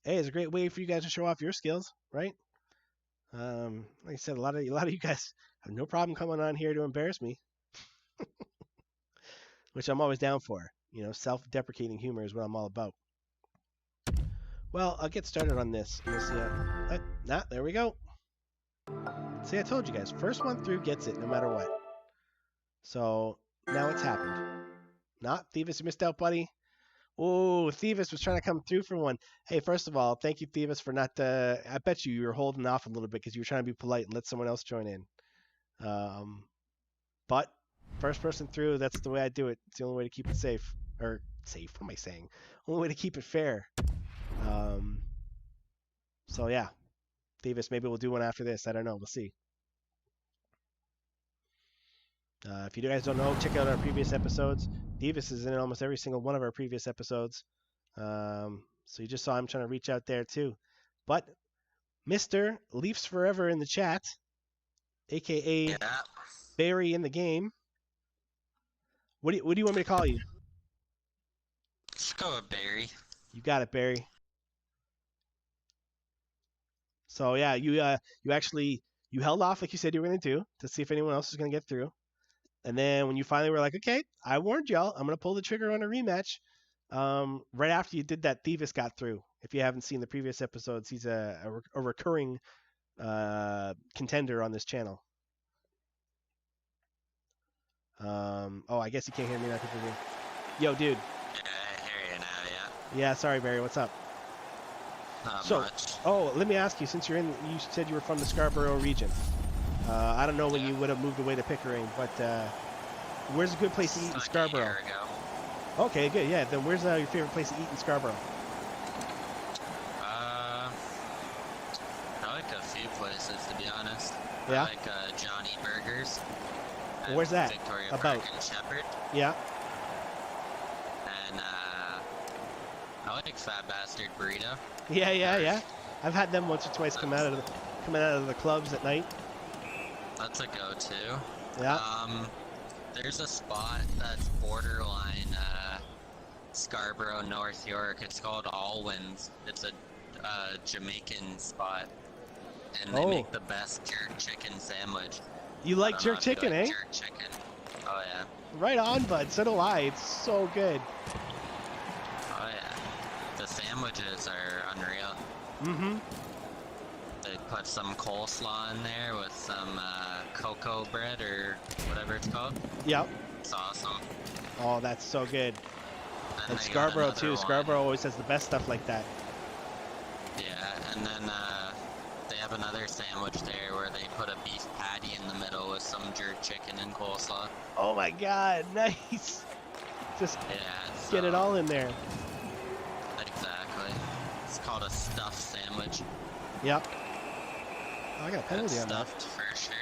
hey, it's a great way for you guys to show off your skills, right? Like I said, a lot of you guys have no problem coming on here to embarrass me, which I'm always down for. You know, self-deprecating humor is what I'm all about. Well, I'll get started on this. We'll see. There we go. See, I told you guys, first one through gets it no matter what. So now it's happened. Not Thievis, you missed out, buddy. Oh, Thievis was trying to come through for one. Hey, first of all, thank you, Thievis, for not. I bet you were holding off a little bit because you were trying to be polite and let someone else join in. But first person through, that's the way I do it. It's the only way to keep it safe. Or safe, what am I saying? Only way to keep it fair. So yeah. Thievis, maybe we'll do one after this. I don't know. We'll see. If you guys don't know, check out our previous episodes. Thievis is in almost every single one of our previous episodes. So you just saw him trying to reach out there too. But Mr. Leafs Forever in the chat, a.k.a. Barry in the game. What do you want me to call you? Let's go with Barry. You got it, Barry. So yeah, you held off like you said you were going to do to see if anyone else was going to get through. And then when you finally were like, okay, I warned y'all, I'm going to pull the trigger on a rematch. Right after you did that, Thievis got through. If you haven't seen the previous episodes, he's a recurring contender on this channel. Oh, I guess you can't hear me now. Yo, dude. Yeah, I hear you now, yeah. Yeah, sorry, Barry. What's up? Not much. Oh, let me ask you, since you said you were from the Scarborough region. I don't know when you would have moved away to Pickering, but where's a good place to eat in Scarborough? A year ago. Okay, good. Yeah, then where's your favorite place to eat in Scarborough? I like a few places, to be honest. Yeah? I like Johnny Burgers. Where's that? Victoria About? Park and Shepherd. Yeah. And I like Fat Bastard Burrito. Yeah. I've had them once or twice coming out of the clubs at night. That's a go-to. Yeah. There's a spot that's borderline Scarborough, North York. It's called Alwyn's. It's a Jamaican spot, and they make the best jerk chicken sandwich. You like jerk chicken, eh? Jerk chicken. Oh yeah. Right on, bud. So do I. It's so good. Oh yeah. The sandwiches are unreal. Mm-hmm. They put some coleslaw in there with some cocoa bread or whatever it's called. Yep. It's awesome. Oh, that's so good. And they got Scarborough another too. one. Scarborough always has the best stuff like that. Yeah, and then they have another sandwich there where they put a beef patty in the middle with some jerk chicken and coleslaw. Oh my God, nice. Just get it all in there. Exactly. It's called a stuffed sandwich. Yep. Oh, I got a penalty on that. Stuffed for sure.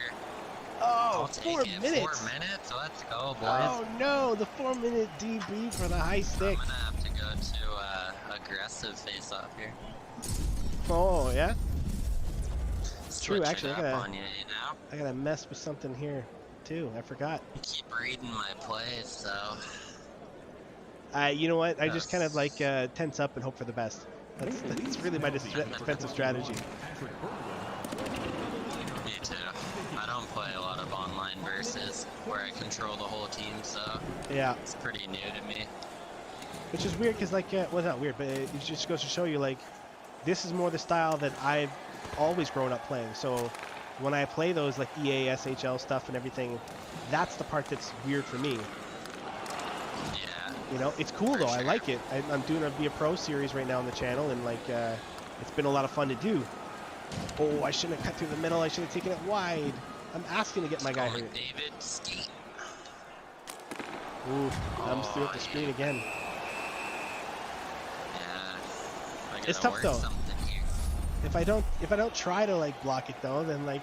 Oh, I'll take 4 it. minutes. 4 minutes? Let's go, boys. Oh no, the 4-minute DB for the high stick. I'm gonna have to go to aggressive face-off here. Oh yeah. Switch True, actually, it up on you, you know? I gotta mess with something here too. I forgot. Keep reading my plays, so. You know what? I just kind of like tense up and hope for the best. That's really my defensive strategy. Me too. I don't play a lot of online versus where I control the whole team, so Yeah. it's pretty new to me. Which is weird because, like, well, not weird, but it just goes to show you, like, this is more the style that I've always grown up playing. So when I play those, like, EA, SHL stuff and everything, that's the part that's weird for me. Yeah. You know, it's cool though. I like it. I'm doing a Pro series right now on the channel, and like, it's been a lot of fun to do. Oh, I shouldn't have cut through the middle. I should have taken it wide. I'm asking to get my guy hurt. David, skate. Ooh, thumbs through at the screen again. Yeah. It's tough though. If I don't try to like block it though, then like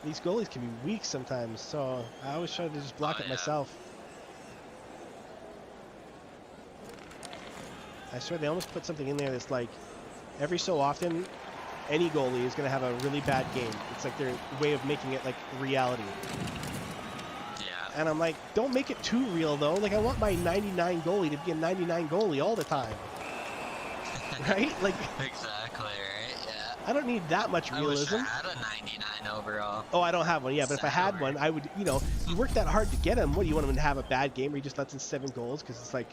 these goalies can be weak sometimes. So I always try to just block it myself. I swear they almost put something in there that's like every so often any goalie is going to have a really bad game. It's like their way of making it like reality. Yeah. And I'm like, don't make it too real though. Like I want my 99 goalie to be a 99 goalie all the time. Right? Like Exactly, right? Yeah. I don't need that much realism. I wish I had a 99 overall. Oh, I don't have one. Yeah, but if I had one, I would, you know, you work that hard to get him. What do you want him to have a bad game where he just lets in 7 goals because it's like,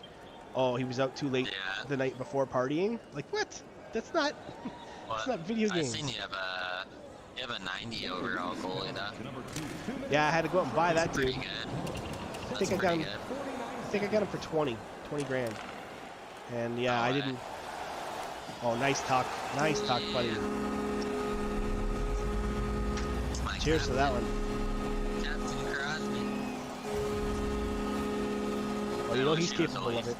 oh, he was out too late the night before partying? Like what? That's not that's not video games. I seen you have a 90 overall goalie though. Yeah, I had to go out and buy that pretty dude. Good. I think I got him for 20 grand. And yeah, I didn't. Oh, nice talk, buddy. Cheers to that one. Captain Crosby. Oh, you know he's capable of it.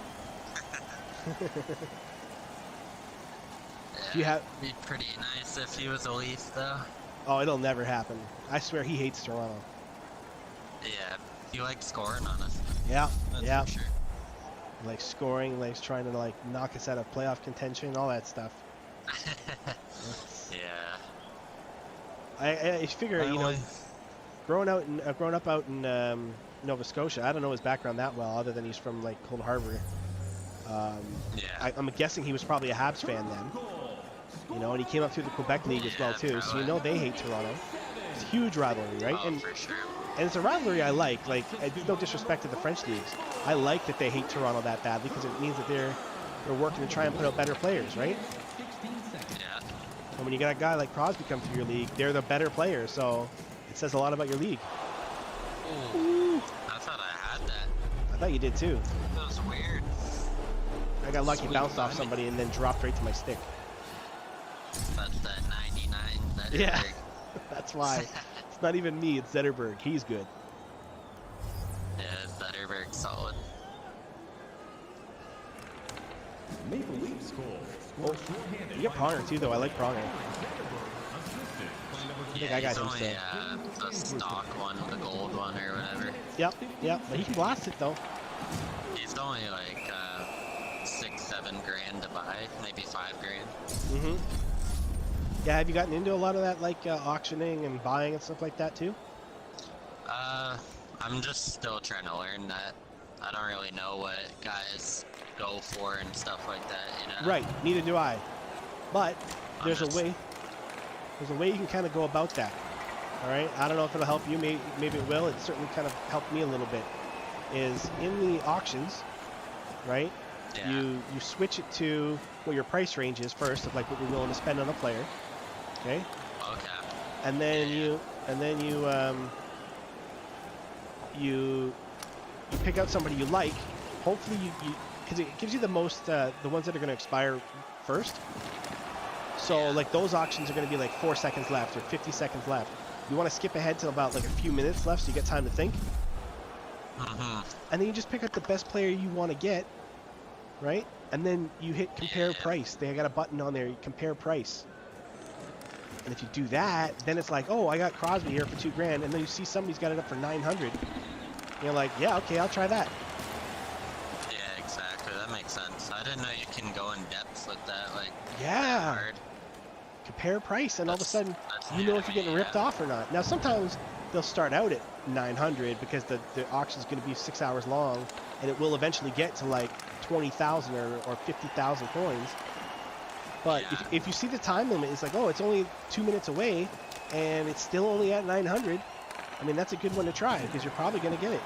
Yeah, it'd be pretty nice if he was a Leaf, though. Oh, it'll never happen. I swear he hates Toronto. Yeah, he likes scoring on us. Yeah, That's for sure. Like scoring, like trying to like knock us out of playoff contention, all that stuff. Yeah. I figure, you know, growing up out in Nova Scotia, I don't know his background that well, other than he's from like Cold Harbor. I'm guessing he was probably a Habs fan then. You know, and he came up through the Quebec League as well too. So you know they hate Toronto. It's a huge rivalry, right? Oh, for sure. And it's a rivalry I like. Like, no disrespect to the French leagues. I like that they hate Toronto that badly because it means that they're working to try and put out better players, right? Yeah. And when you get a guy like Crosby come through your league, they're the better player. So it says a lot about your league. Ooh. I thought I had that. I thought you did too. That was weird. I got lucky, bounced off somebody, and then dropped right to my stick. That's that 99 Zetterberg. Yeah, that's why. It's not even me, it's Zetterberg. He's good. Yeah, Zetterberg's solid. Maple Leafs score. You get Pronger too, though. I like Pronger. I think I got him only still. the stock one, the gold one or whatever. Yep, but he can blast it though. He's only like 6-7 grand to buy, maybe 5 grand. Mm-hmm. Yeah, have you gotten into a lot of that, like auctioning and buying and stuff like that too? I'm just still trying to learn that. I don't really know what guys go for and stuff like that, you know? Right, neither do I. But there's a way you can kind of go about that. All right, I don't know if it'll help you, maybe it will. It certainly kind of helped me a little bit. Is in the auctions, right? Yeah. You switch it to what your price range is first, of like what you're willing to spend on a player. Okay. Okay. And then you pick out somebody you like. Hopefully because it gives you the most the ones that are going to expire first. So like those auctions are going to be like 4 seconds left or 50 seconds left. You want to skip ahead to about like a few minutes left so you get time to think. And then you just pick out the best player you want to get, right? And then you hit compare price. They got a button on there, you compare price. And if you do that, then it's like, oh, I got Crosby here for $2,000, and then you see somebody's got it up for 900. You're like, yeah, okay, I'll try that. Yeah, exactly. That makes sense. I didn't know you can go in depth with that, like, Yeah. hard. Compare price, and all of a sudden, you know if you're getting ripped off or not. Now, sometimes they'll start out at 900 because the auction's going to be 6 hours long, and it will eventually get to like 20,000 or 50,000 coins. But if you see the time limit, it's like, oh, it's only 2 minutes away, and it's still only at 900. I mean, that's a good one to try because you're probably going to get it.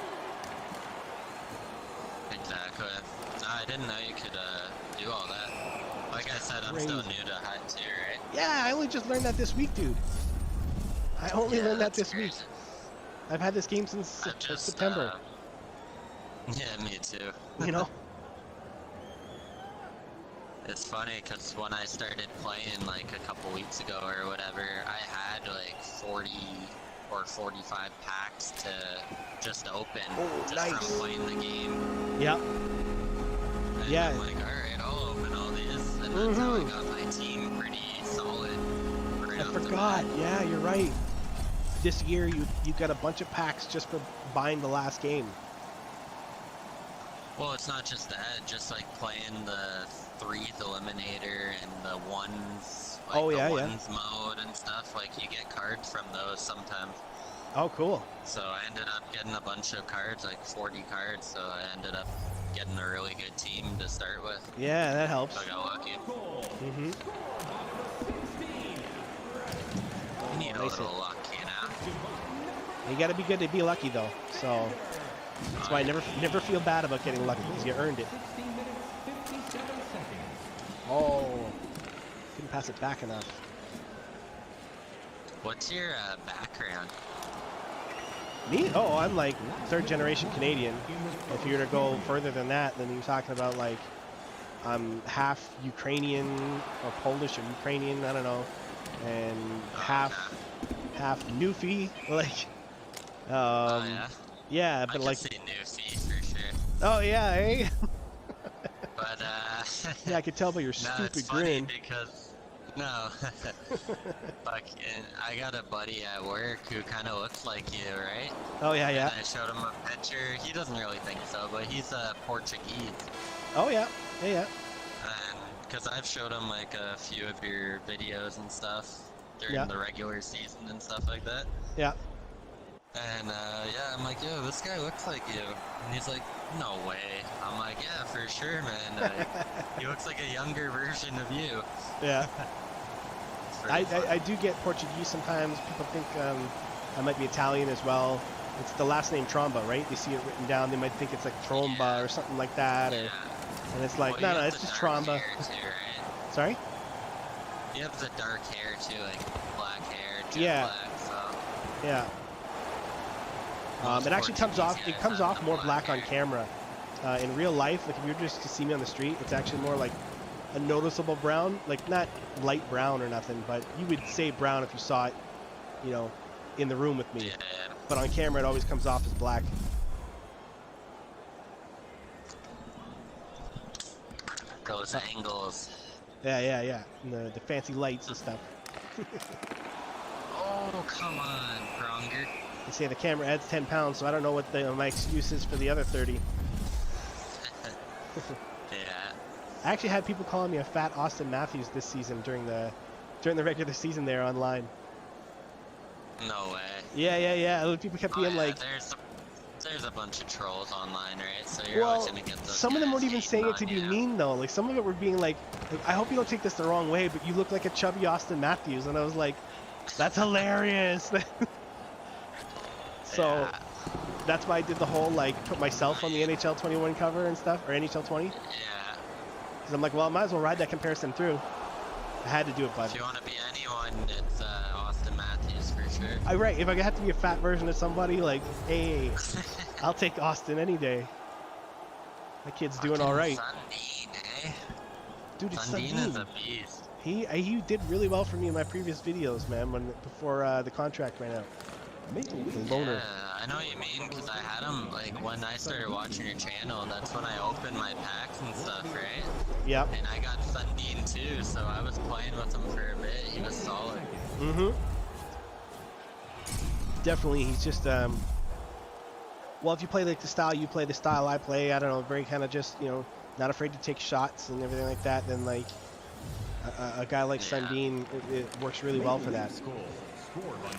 Exactly. No, I didn't know you could do all that. Like I said, I'm still new to HUD too, right? Yeah, I only just learned that this week, dude. I only learned that this week. I've had this game since September. Yeah, me too. You know? It's funny because when I started playing like a couple weeks ago or whatever, I had like 40 or 45 packs to just open from playing the game. Yep. And Yeah. I'm like, alright, I'll open all these. And that's how I got my team pretty solid. Right I forgot. Yeah, you're right. This year you got a bunch of packs just for buying the last game. Well, it's not just that, just like playing the 3th Eliminator and the ones, like ones mode and stuff, like you get cards from those sometimes. Oh, cool. So I ended up getting a bunch of cards, like 40 cards, so I ended up getting a really good team to start with. Yeah, that helps. So I got lucky. Mm-hmm. You need a little luck, you know? You gotta be good to be lucky, though, so... That's why I never feel bad about getting lucky, because you earned it. Oh, couldn't pass it back enough. What's your background? Me? Oh, I'm like 3rd generation Canadian. If you were to go further than that, then you're talking about like I'm half Ukrainian or Polish or Ukrainian, I don't know, and half Newfie, like. Yeah, but I like. I see Newfie for sure. Oh yeah, eh? But yeah, I could tell by your stupid it's grin. funny because fucking, I got a buddy at work who kind of looks like you, right? Oh yeah, yeah. And I showed him a picture. He doesn't really think so, but he's Portuguese. Oh yeah, yeah. And because I've showed him like a few of your videos and stuff during the regular season and stuff like that. Yeah. And yeah, I'm like, yo, this guy looks like you. And he's like, no way. I'm like, yeah, for sure, man. He looks like a younger version of you. Yeah. I do get Portuguese sometimes. People think I might be Italian as well. It's the last name Tromba, right? They see it written down. They might think it's like Tromba or something like that. Or, and it's like, no, it's just Tromba. Too, right? Sorry? You have the dark hair too, like black hair, jet black, so. Yeah. It actually comes off. It comes off more black on camera. In real life, like if you were just to see me on the street, it's actually more like a noticeable brown, like not light brown or nothing, but you would say brown if you saw it, you know, in the room with me. Yeah. But on camera, it always comes off as black. Those angles. Yeah. And the fancy lights and stuff. Oh, come on, Pronger. They say the camera adds 10 pounds, so I don't know what my excuse is for the other 30. Yeah. I actually had people calling me a fat Austin Matthews this season during the regular season there online. No way. Yeah. People kept being like, there's a bunch of trolls online, right? So you're always gonna get those. Some of them guys weren't even hating saying it on to be you. mean though. Like some of it were being like, I hope you don't take this the wrong way, but you look like a chubby Austin Matthews, and I was like, that's hilarious. So Yeah. that's why I did the whole like put myself on the NHL 21 cover and stuff, or NHL 20. Yeah. Because I'm like, well, I might as well ride that comparison through. I had to do it, bud. If you want to be anyone, it's Austin Matthews for sure. Right, if I have to be a fat version of somebody, like, hey, I'll take Austin any day. That kid's doing all right. Sundin, eh? Dude, it's Sundin is a Sundin. beast. He did really well for me in my previous videos, man, before the contract ran out. Maple Leafs. The loner. Yeah, I know what you mean, because I had him, like, when I started watching your channel, that's when I opened my packs and stuff, right? Yep. And I got Sundin too, so I was playing with him for a bit. He was solid. Mm-hmm. Definitely, he's just, well, if you play like the style you play, the style I play, I don't know, very kind of just, you know, not afraid to take shots and everything like that, then, like, a guy like Sundin, it works really well for that.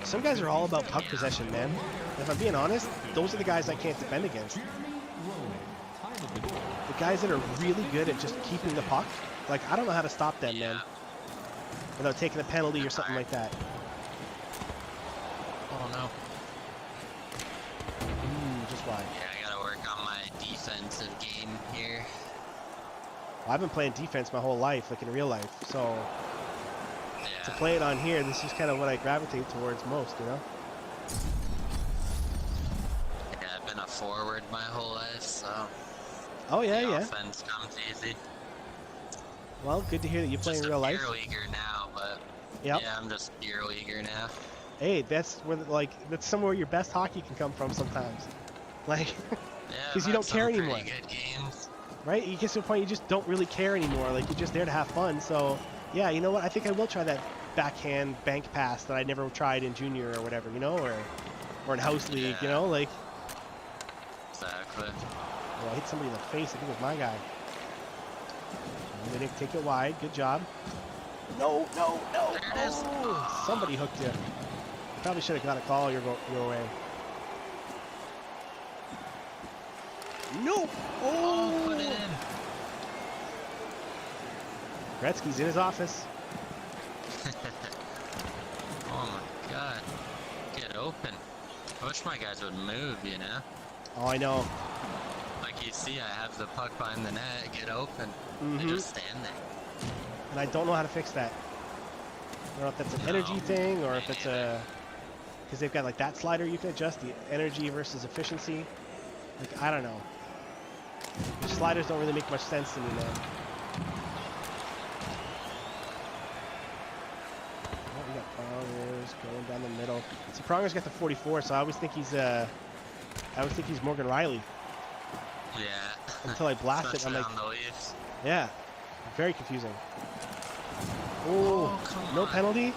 Some guys are all about puck possession, man. If I'm being honest, those are the guys I can't defend against. The guys that are really good at just keeping the puck, like, I don't know how to stop them, man. Without taking a penalty or something like that. Oh no. Just wide. Yeah, I gotta work on my defensive game here. Well, I've been playing defense my whole life, like in real life, so to play it on here, this is kind of what I gravitate towards most, you know? Yeah, I've been a forward my whole life, so Oh, yeah, the yeah. offense comes easy. Well, good to hear that you play in Just real a life. beer leaguer now, but Yep. yeah, I'm just beer leaguer now. Hey, that's where, like, that's somewhere your best hockey can come from sometimes. Like, Yeah, because you don't care pretty anymore. Good games. Right? You get to a point you just don't really care anymore. Like, you're just there to have fun. So, yeah, you know what? I think I will try that backhand bank pass that I never tried in junior or whatever, you know? Or in house league, you Yeah. know? Like, Exactly. well, I hit somebody in the face. I think it was my guy. They didn't take it wide. Good job. No, no, no. There it is. Oh, somebody hooked you. Probably should have got a call your way. No. Oh, put it in. Gretzky's in his office. Oh my god. Get open. I wish my guys would move, you know? Oh, I know. Like you see, I have the puck behind the net, get open. Mhm. They just stand there. And I don't know how to fix that. I don't know if that's an energy thing or if it's a... Because they've got like that slider you can adjust, the energy versus efficiency. Like, I don't know. The sliders don't really make much sense to me, man. Oh, we got Prongers going down the middle. See, Pronger's got the 44, so I always think he's Morgan Riley. Yeah. Until I blast it, I'm Especially like, on the Leafs. yeah, very confusing. Oh, come no on. penalty?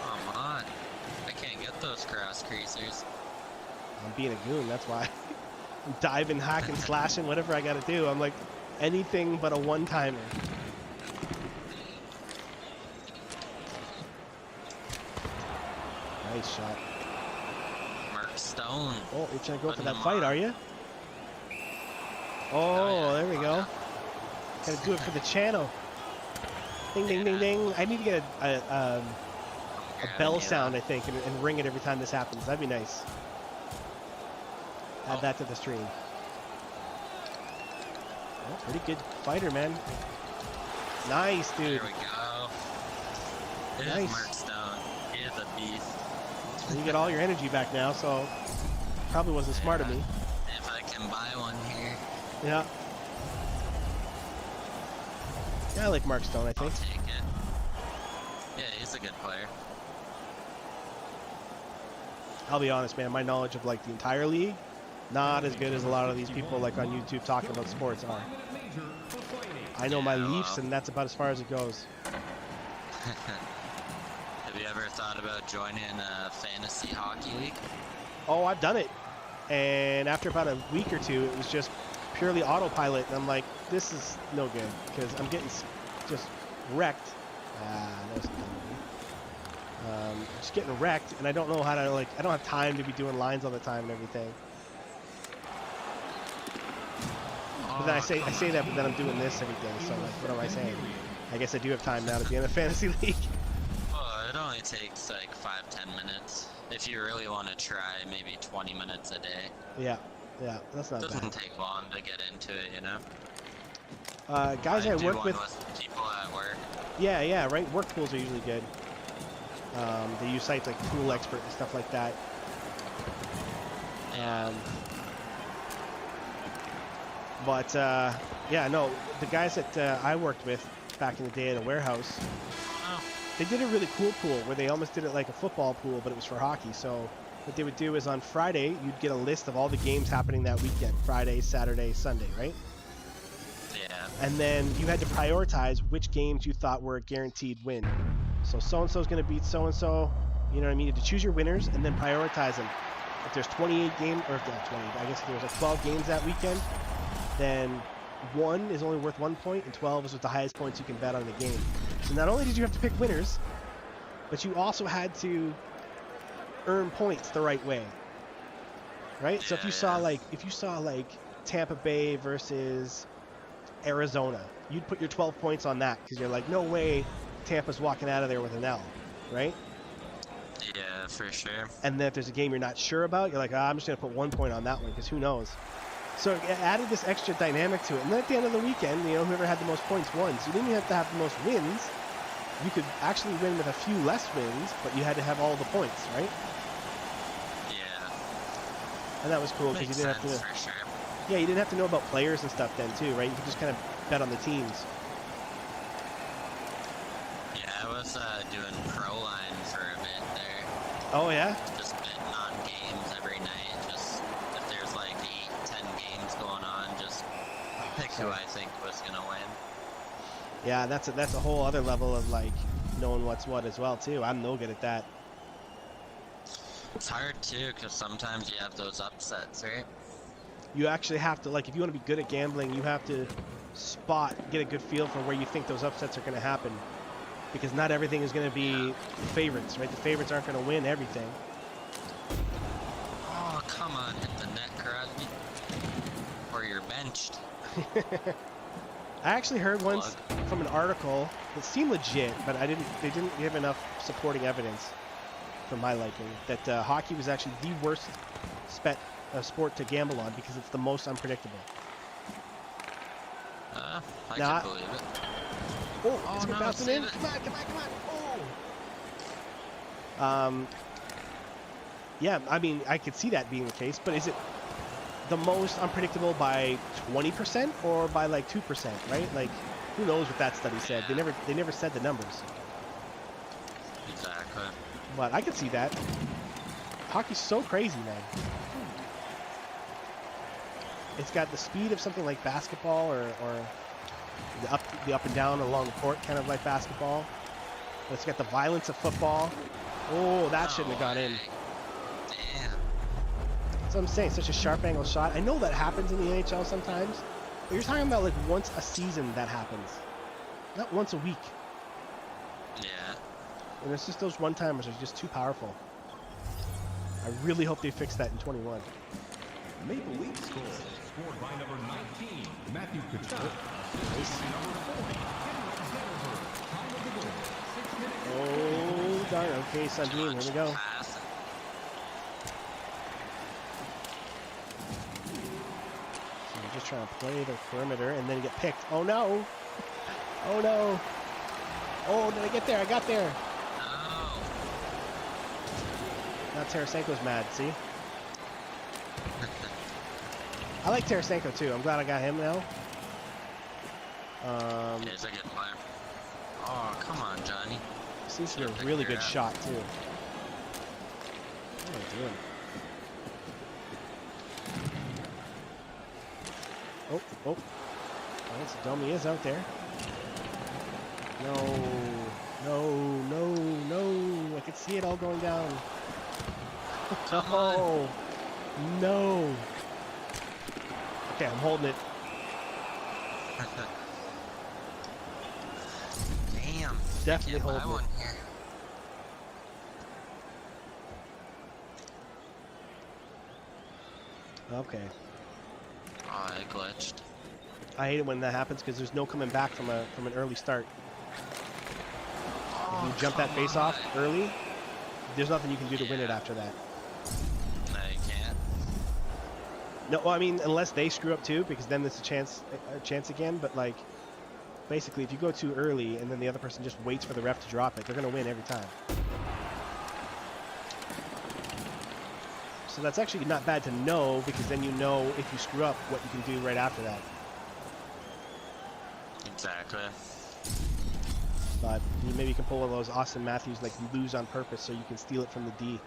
Come on. I can't get those cross creasers. I'm being a goon, that's why. I'm diving, hacking, slashing, whatever I gotta do. I'm like, anything but a one-timer. Nice shot. Mark Stone. Oh, you're trying to go for Putting that them fight, on. are you? Oh, there we go. Gotta do it for the channel. Ding, ding, ding, ding. I need to get a bell sound, I think, and ring it every time this happens. That'd be nice. Add that to the stream. Oh, pretty good fighter, man. Nice, dude. There we go. It Nice. is Mark Stone. He is a beast. And you get all your energy back now, so probably wasn't smart of me. If I can buy one here, Yeah. Yeah, I like Mark Stone, I I'll think. take it. Yeah, he's a good player. I'll be honest, man, my knowledge of like the entire league, not as good as a lot of these people like on YouTube talking about sports are. I know my Yeah, Leafs, well. and that's about as far as it goes. Have you ever thought about joining a fantasy hockey league? Oh, I've done it. And after about a week or two, it was just purely autopilot. And I'm like, this is no good because I'm getting just wrecked. Ah, that was a penalty. Just getting wrecked, and I don't know how to, like, I don't have time to be doing lines all the time and everything. But then I say that, but then I'm doing this every day, so like, what am I saying? I guess I do have time now to be in a fantasy league. Well, it only takes like 5-10 minutes. If you really want to try, maybe 20 minutes a day. Yeah, that's not It doesn't bad. take long to get into it, you know? Guys I do work one with, people at work. yeah, right, work pools are usually good. They use sites like Pool Expert and stuff like that. But yeah, no, the guys that I worked with back in the day at a warehouse, they did a really cool pool where they almost did it like a football pool, but it was for hockey. So what they would do is on Friday, you'd get a list of all the games happening that weekend, Friday, Saturday, Sunday, right? Yeah. And then you had to prioritize which games you thought were a guaranteed win. So so-and-so's going to beat so-and-so, you know what I mean? You had to choose your winners and then prioritize them. If there's 28 games, or if 20, I guess if there's like 12 games that weekend, then 1 is only worth 1 point, and 12 is with the highest points you can bet on the game. So not only did you have to pick winners, but you also had to earn points the right way, right? So if you saw like Tampa Bay versus Arizona, you'd put your 12 points on that because you're like, no way Tampa's walking out of there with an L, right? Yeah, for sure. And then if there's a game you're not sure about, you're like, I'm just going to put 1 point on that one because who knows? So it added this extra dynamic to it. And then at the end of the weekend, you know, whoever had the most points won. So you didn't even have to have the most wins. You could actually win with a few less wins, but you had to have all the points, right? Yeah. And that was cool because you didn't have to. For sure. Yeah, you didn't have to know about players and stuff then too, right? You could just kind of bet on the teams. Yeah, I was doing pro line for a bit there. Oh yeah. Just betting on games every night. Just if there's like 8-10 games going on, just pick who I think was gonna win. Yeah, that's a whole other level of like knowing what's what as well too. I'm no good at that. It's hard too, because sometimes you have those upsets, right? You actually have to, like, if you want to be good at gambling, you have to get a good feel for where you think those upsets are going to happen. Because not everything is going to be favorites, right? The favorites aren't going to win everything. Oh, come on, hit the net, Crosby. Or you're benched. I actually heard once from an article that seemed legit, but they didn't give enough supporting evidence for my liking, that hockey was actually the worst sport to gamble on because it's the most unpredictable. I can believe it. Oh, it's no, bouncing in. Come on. Oh. Yeah, I mean, I could see that being the case, but is it the most unpredictable by 20% or by like 2%, right? Like, who knows what that study said? They never said the numbers. Exactly. But I could see that. Hockey's so crazy, man. It's got the speed of something like basketball, or the up and down along the court, kind of like basketball. But it's got the violence of football. Oh, that shouldn't have gone in. Damn. That's what I'm saying. Such a sharp angle shot. I know that happens in the NHL sometimes, but you're talking about like once a season that happens, not once a week. Yeah. And it's just those one-timers are just too powerful. I really hope they fix that in 21. Maple Leafs goal scored by number 19, Matthew Kachuk. Oh, darn. Okay, Sundin, here we go. So you're just trying to play the perimeter and then get picked. Oh, no. Oh, no. Oh, did I get there? I got there. No. Now Tarasenko's mad, see? I like Tarasenko too. I'm glad I got him now. He's a good player. Oh, come on, Johnny. Seems to be a really good shot too. What am I doing? Oh. That's a dummy is out there. No. I can see it all going down. Oh, no. Okay, I'm holding it. Damn. Definitely Can't buy holding one it. here. Okay. Oh, it glitched. I hate it when that happens because there's no coming back from an early start. If you jump that face off early, there's nothing you can do to win it after that. No, you can't. No, well, I mean, unless they screw up too, because then there's a chance again. But like, basically, if you go too early and then the other person just waits for the ref to drop it, they're gonna win every time. So that's actually not bad to know, because then you know if you screw up what you can do right after that. Exactly. But maybe you can pull one of those Austin Matthews, like lose on purpose so you can steal it from the D.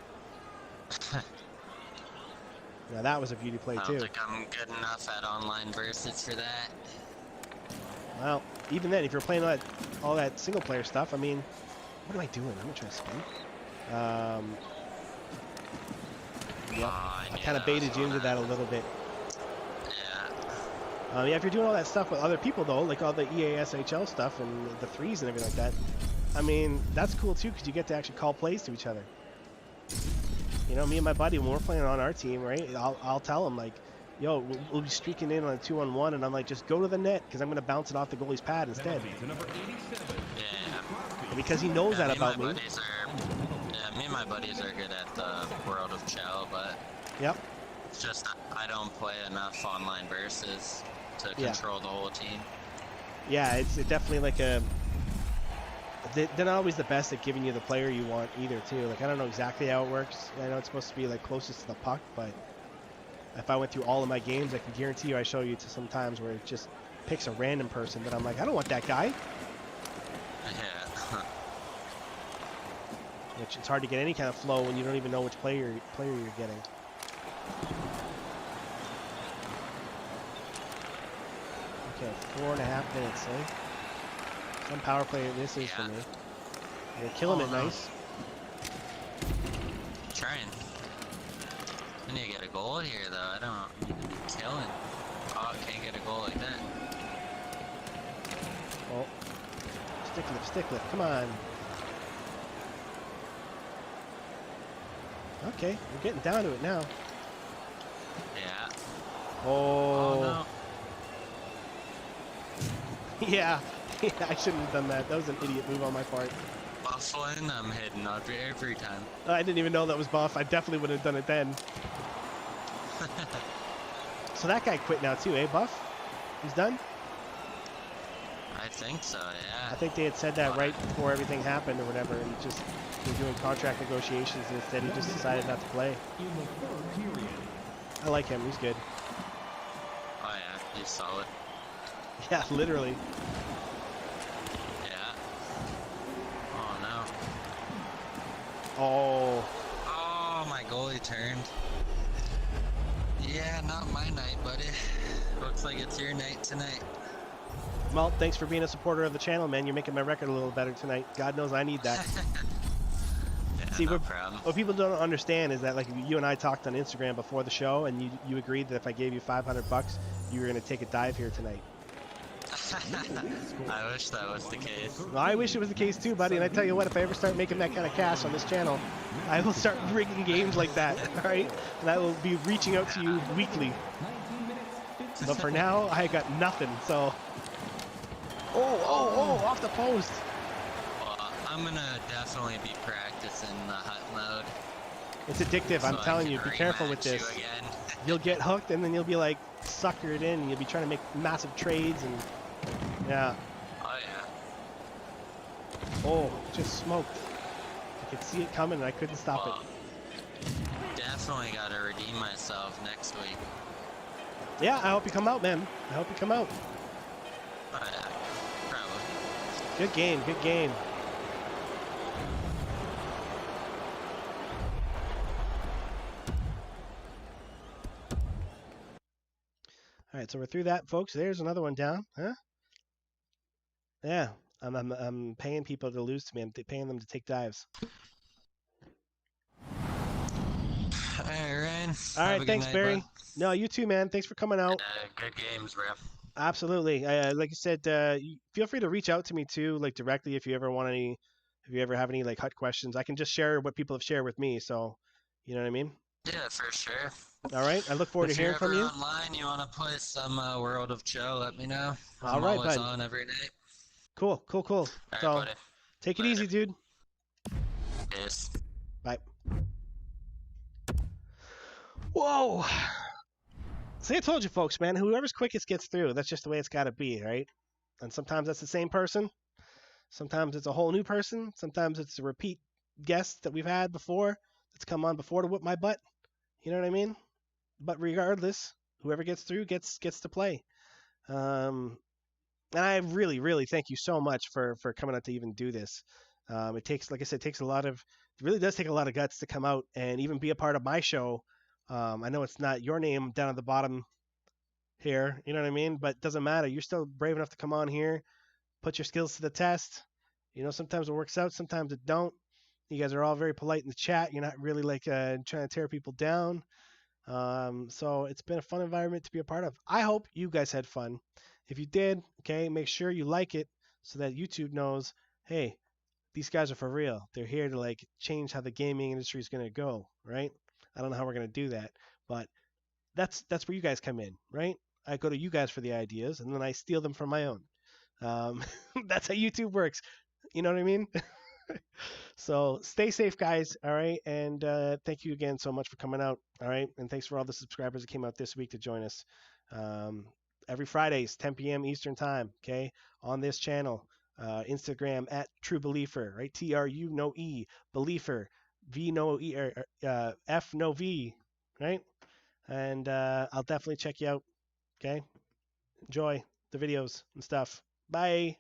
Now that was a beauty play I too. don't think I'm good enough at online versus for that. Well, even then, if you're playing all that single player stuff, I mean, what am I doing? I'm gonna try to spin. Yep. I kind of baited you into that a little bit. Yeah. Yeah, if you're doing all that stuff with other people though, like all the EASHL stuff and the threes and everything like that, I mean, that's cool too, because you get to actually call plays to each other. You know, me and my buddy, when we're playing on our team, right, I'll tell him, like, yo, we'll be streaking in on a 2-on-1, and I'm like, just go to the net, because I'm going to bounce it off the goalie's pad instead. Yeah. Because he knows that about me. Me and my buddies are good at the world of Chel, but Yep. it's just I don't play enough online versus to control the whole team. Yeah, it's definitely like a... They're not always the best at giving you the player you want either, too. Like, I don't know exactly how it works. I know it's supposed to be, like, closest to the puck, but if I went through all of my games, I can guarantee you I show you to some times where it just picks a random person that I'm like, I don't want that guy. Yeah. Which it's hard to get any kind of flow when you don't even know which player you're getting. Okay, 4.5 minutes, eh? Some power play this is for me. They're killing it nice. Trying. I need to get a goal here, though. I don't need to be killing. Oh, I can't get a goal like that. Oh. Stick lift, come on. Okay, we're getting down to it now. Yeah. Oh. Oh, no. Yeah. I shouldn't have done that. That was an idiot move on my part. Buffling, I'm hitting every time. I didn't even know that was buff. I definitely would have done it then. So that guy quit now too, eh, Buff? He's done? I think so, yeah. I think they had said that right before everything happened or whatever, and he just was doing contract negotiations, and instead he just decided not to play. I like him. He's good. Oh, yeah. He's solid. Yeah, literally. Yeah. Oh, no. Oh. Oh, my goalie turned. Yeah, not my night, buddy. Looks like it's your night tonight. Well, thanks for being a supporter of the channel, man. You're making my record a little better tonight. God knows I need that. Yeah, See, no problem. what people don't understand is that, like, you and I talked on Instagram before the show, and you agreed that if I gave you $500, you were going to take a dive here tonight. I wish that was the case. Well, I wish it was the case too, buddy. And I tell you what, if I ever start making that kind of cash on this channel, I will start rigging games like that, all right? And I will be reaching out to you weekly. But for now, I got nothing, so... Oh, off the post. Well, I'm gonna definitely be practicing the hut mode. It's addictive, I'm so telling you. Be careful with this. You again. You'll get hooked, and then you'll be like suckered in, and you'll be trying to make massive trades, and yeah. Oh, yeah. Oh, just smoked. I could see it coming, and I couldn't stop it. Definitely gotta redeem myself next week. Yeah, I hope you come out, man. I hope you come out. Oh, yeah. Probably. Good game, good game. All right, so we're through that, folks. There's another one down, huh? Yeah, I'm paying people to lose to me. I'm paying them to take dives. All right, Ryan. All right, thanks, night, Barry. bud. No, you too, man. Thanks for coming out. Good games, bro. Absolutely. Like I said, feel free to reach out to me too, like directly if you ever want any, if you ever have any like hut questions. I can just share what people have shared with me. So, you know what I mean? Yeah, for sure. All right. I look forward to If you're hearing from ever you. online, you want to play some World of Chel, let me know. All I'm right, always bud. on every night. Cool. All right, So buddy. take it Later. easy, dude. Peace. Bye. Whoa. See, I told you, folks, man. Whoever's quickest gets through. That's just the way it's got to be, right? And sometimes that's the same person. Sometimes it's a whole new person. Sometimes it's a repeat guest that we've had before that's come on before to whip my butt. You know what I mean? But regardless, whoever gets through gets to play. And I really, really thank you so much for coming out to even do this. It takes, like I said, it really does take a lot of guts to come out and even be a part of my show. I know it's not your name down at the bottom here, you know what I mean? But it doesn't matter. You're still brave enough to come on here, put your skills to the test. You know, sometimes it works out, sometimes it don't. You guys are all very polite in the chat. You're not really like trying to tear people down. So it's been a fun environment to be a part of. I hope you guys had fun. If you did, okay, make sure you like it so that YouTube knows, hey, these guys are for real. They're here to like change how the gaming industry is going to go, right? I don't know how we're going to do that, but that's where you guys come in, right? I go to you guys for the ideas and then I steal them from my own. That's how YouTube works. You know what I mean? So stay safe, guys. All right. And thank you again so much for coming out. All right. And thanks for all the subscribers that came out this week to join us. Every Fridays, 10 p.m. Eastern time. Okay. On this channel, Instagram at True Beliefer, right? TRU no E, Beliefer, V no E, F no V, right? And I'll definitely check you out. Okay. Enjoy the videos and stuff. Bye.